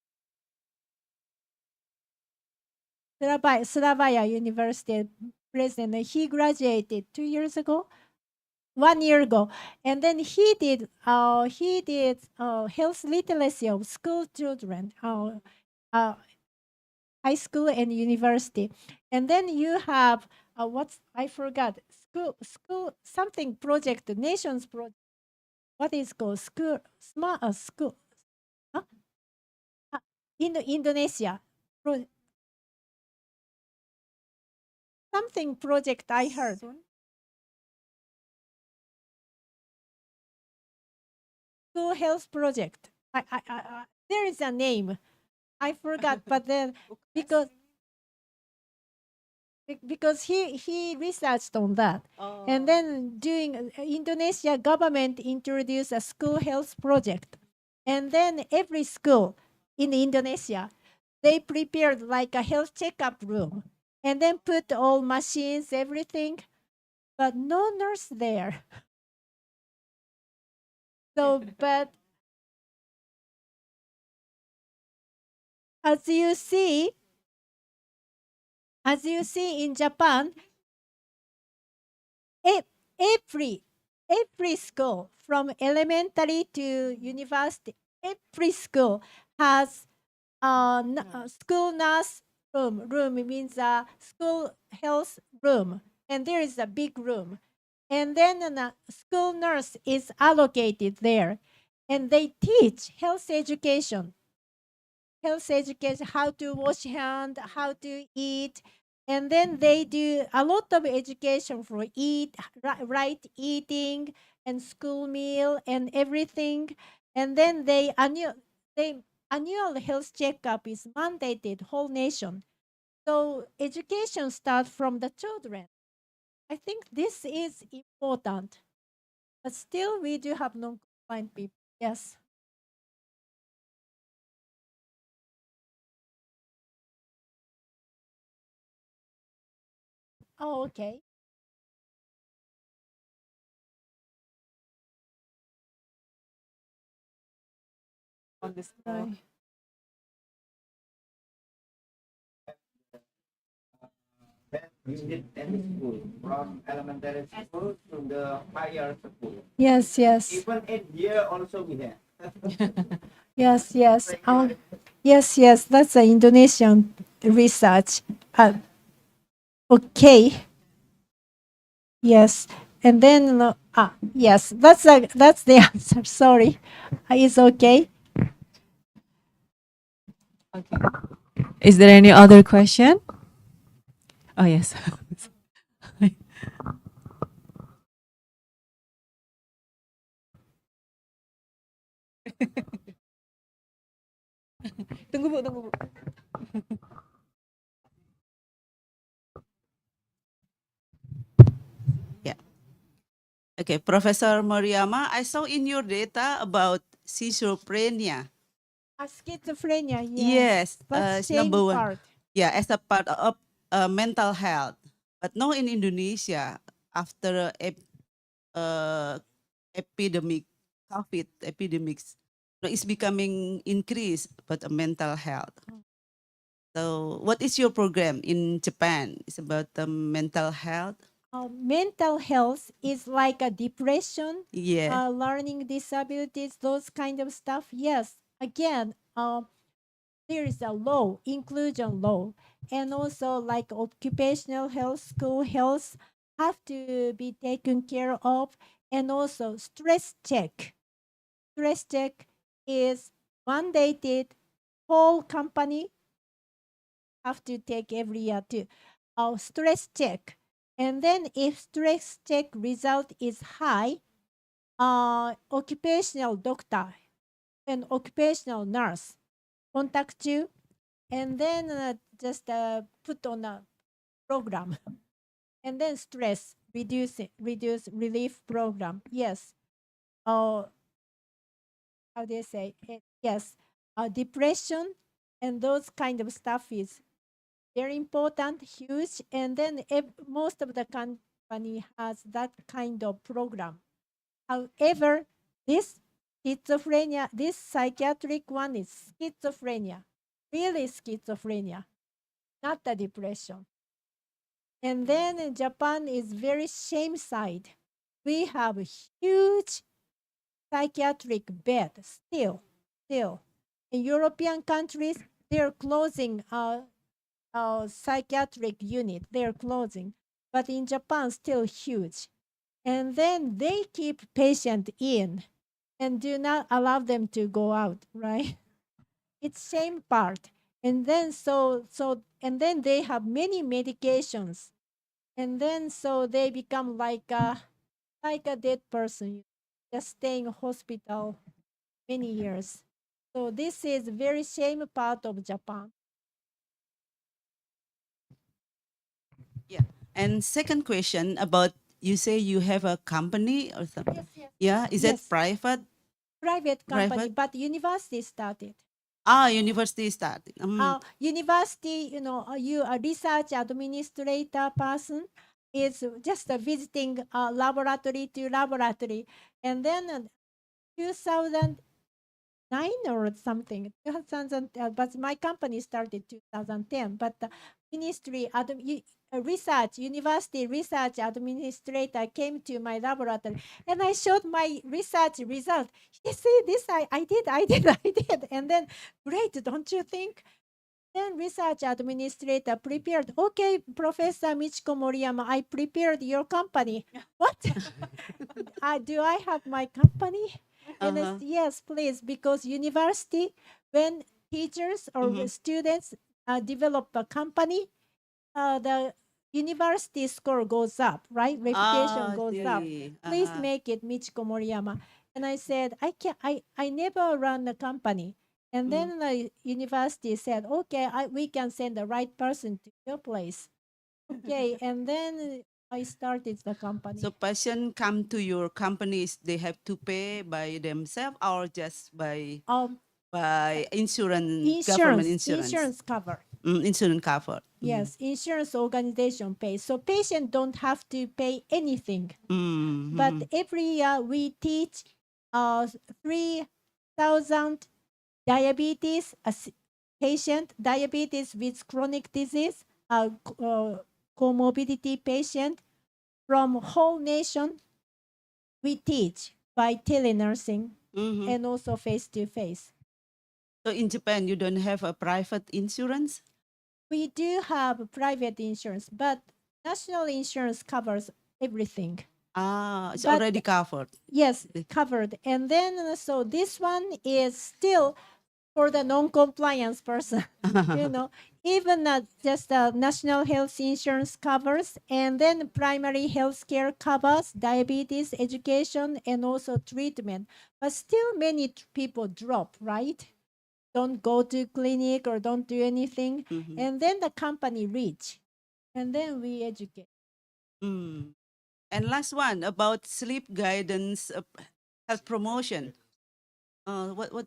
Surabaya University president. He graduated 2 years ago, 1 year ago, and then he did health literacy of school children, high school and university, and then you have what's I forgot school something project, nations project. What is called school smart school? Huh? In Indonesia, something project I heard. School health project. There is a name. I forgot, but then because he researched on that, and then doing Indonesia government introduced a school health project, and then every school in Indonesia they prepared like a health checkup room, and then put all machines, everything, but no nurse there. So, but as you see, in Japan, every school from elementary to university, every school has school nurse room. Room means a school health room, and there is a big room, and then a school nurse is allocated there, and they teach health education, how to wash hand, how to eat, and then they do a lot of education for right eating and school meal and everything, and then they annual health checkup is mandated whole nation. So education starts from the children. I think this is important, but still we do have non-compliant people. Yes. Oh, okay. On this Right. You did any school, from elementary school to the higher school. Yes, yes. Even 8 year also we have. Yes, yes. Yes, yes. That's the Indonesian research. Okay. Yes. And then, yes, that's the answer. Sorry. It's okay. Okay. Is there any other question? Oh, yes. Tunggu, Bu, tunggu, Bu. Okay, Professor Moriyama, I saw in your data about schizophrenia. Schizophrenia, yes. Yes, That's it's same number one. part. Yeah, as a part of mental health. But now in Indonesia, after epidemic, COVID epidemics, it's becoming increased about mental health. So what is your program in Japan? It's about mental health. Mental health is like a depression, Yeah. learning disabilities, those kind of stuff. Yes. Again, there is a law, inclusion law, and also like occupational health, school health have to be taken care of, and also stress check. Stress check is mandated whole company have to take every year too. Stress check. And then if stress check result is high, occupational doctor and occupational nurse contact you, and then just put on a program, and then stress reduce relief program. Yes. How do you say it? Yes. Depression and those kind of stuff is very important, huge, and then most of the company has that kind of program. However, this schizophrenia, this psychiatric one is schizophrenia, really schizophrenia, not the depression. And then in Japan is very shame side. We have a huge psychiatric bed still. In European countries, they're closing psychiatric unit. They're closing, but in Japan, still huge. And then they keep patient in and do not allow them to go out, right? It's same part. And then and then they have many medications. And then so they become like a dead person, just staying in hospital many years. So this is very shame part of Japan. Yeah. And second question about, you say you have a company or something. Yes. Yeah. Is it Yes. private? Private company, Private? but university started. University starting. University, you a research administrator person is just visiting laboratory to laboratory, and then 2009 or something, 2000, but my company started 2010. But the research university research administrator came to my laboratory, and I showed my research result. You see this, I did, and then great, don't you think? Then research administrator prepared. Okay, Professor Michiko Moriyama, I prepared your company. What? Do I have my company? And I said, yes, please, because university, when teachers or students develop a company, the university score goes up, right? Reputation goes up. Please make it Michiko Moriyama. And I said, I never run a company. And then the university said, okay, we can send the right person to your place. Okay, and then I started the company. So patient come to your companies, they have to pay by themselves or just by insurance, government Insurance cover. Insurance cover. Yes, insurance organization pays. So patient don't have to pay anything. But every year we teach 3,000 diabetes patient, diabetes with chronic disease, comorbidity patient from whole nation. We teach by telenursing and also face to face. So in Japan, you don't have a private insurance? We do have private insurance, but national insurance covers everything. It's But- already covered. Yes, covered. And then so this one is still for the non-compliance person. Even just national health insurance covers, and then primary health care covers diabetes, education, and also treatment. But still many people drop, right? Don't go to clinic or don't do anything. And then the company reach, and then we educate. And last one about sleep guidance, health promotion. What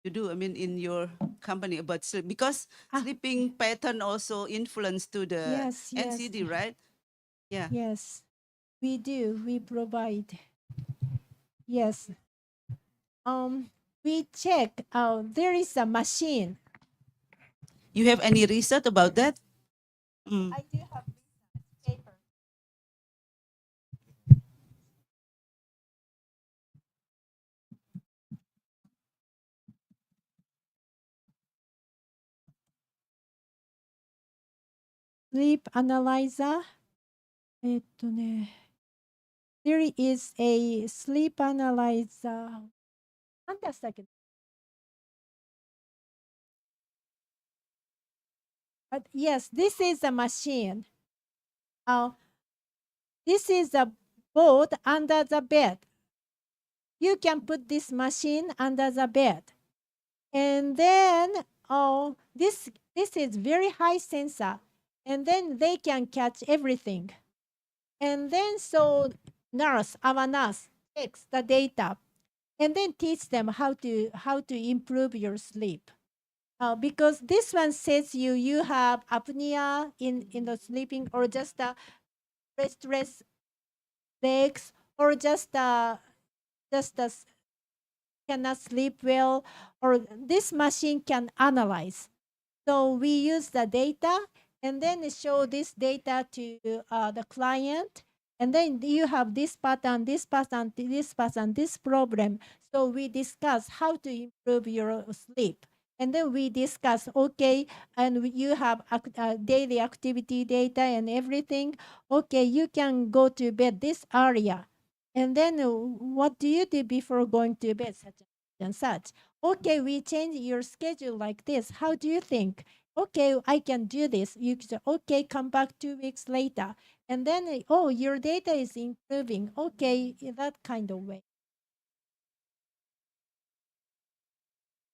you do? I mean, in your company about sleep, because sleeping pattern also influence to the Yes, yes. NCD, right? Yeah. Yes, we do. We provide. Yes. We check. There is a machine. You have any research about that? I do have research paper. Sleep analyzer. There is a sleep analyzer. 何出したっけ Yes, this is a machine. This is a board under the bed. You can put this machine under the bed. And then this is very high sensor. And then they can catch everything. And then so our nurse takes the data and then teach them how to improve your sleep. Because this one says you have apnea in the sleeping, or just restless legs, or just cannot sleep well, or this machine can analyze. So we use the data and then show this data to the client. And then you have this pattern, this pattern, this pattern, this problem. So we discuss how to improve your sleep. And then we discuss, okay, and you have daily activity data and everything. Okay, you can go to bed this area. And then what do you do before going to bed, such and such? Okay, we change your schedule like this. How do you think? Okay, I can do this. You can say, okay, come back 2 weeks later. And then, oh, your data is improving. Okay, in that kind of way.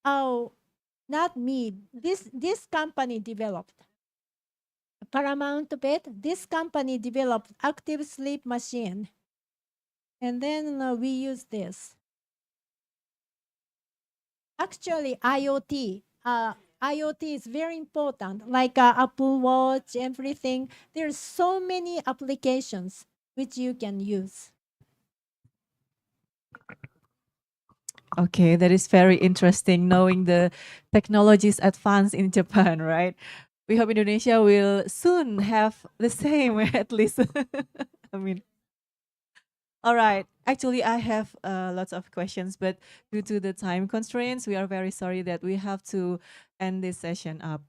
Oh, not me. This company developed. Paramount Bed, this company developed active sleep machine. And then we use this. Actually, IoT. IoT is very important, like Apple Watch, everything. There's so many applications which you can use. Okay, that is very interesting knowing the technologies advance in Japan, right? We hope Indonesia will soon have the same, at least. I mean, all right. Actually, I have lots of questions, but due to the time constraints, we are very sorry that we have to end this session up.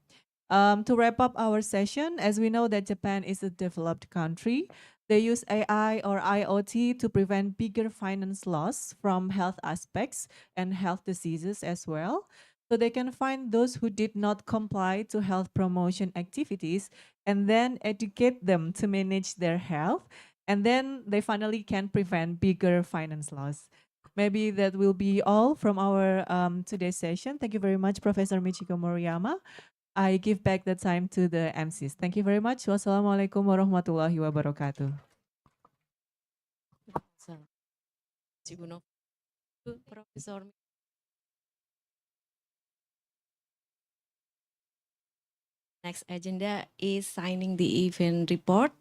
To wrap up our session, as we know that Japan is a developed country, they use AI or IoT to prevent bigger finance loss from health aspects and health diseases as well. So they can find those who did not comply to health promotion activities and then educate them to manage their health. And then they finally can prevent bigger finance loss. Maybe that will be all from our today's session. Thank you very much, Professor Michiko Moriyama. I give back the time to the MCs. Thank you very much. Wassalamualaikum warahmatullahi wabarakatuh. Ibu Novia, Profesor. Next agenda is signing the event report.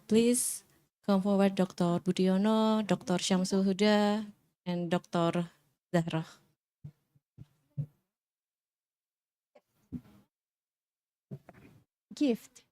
Please come forward, Dr. Budiono, Dr. Syamsul Huda, and Dr. Zahra. Gift.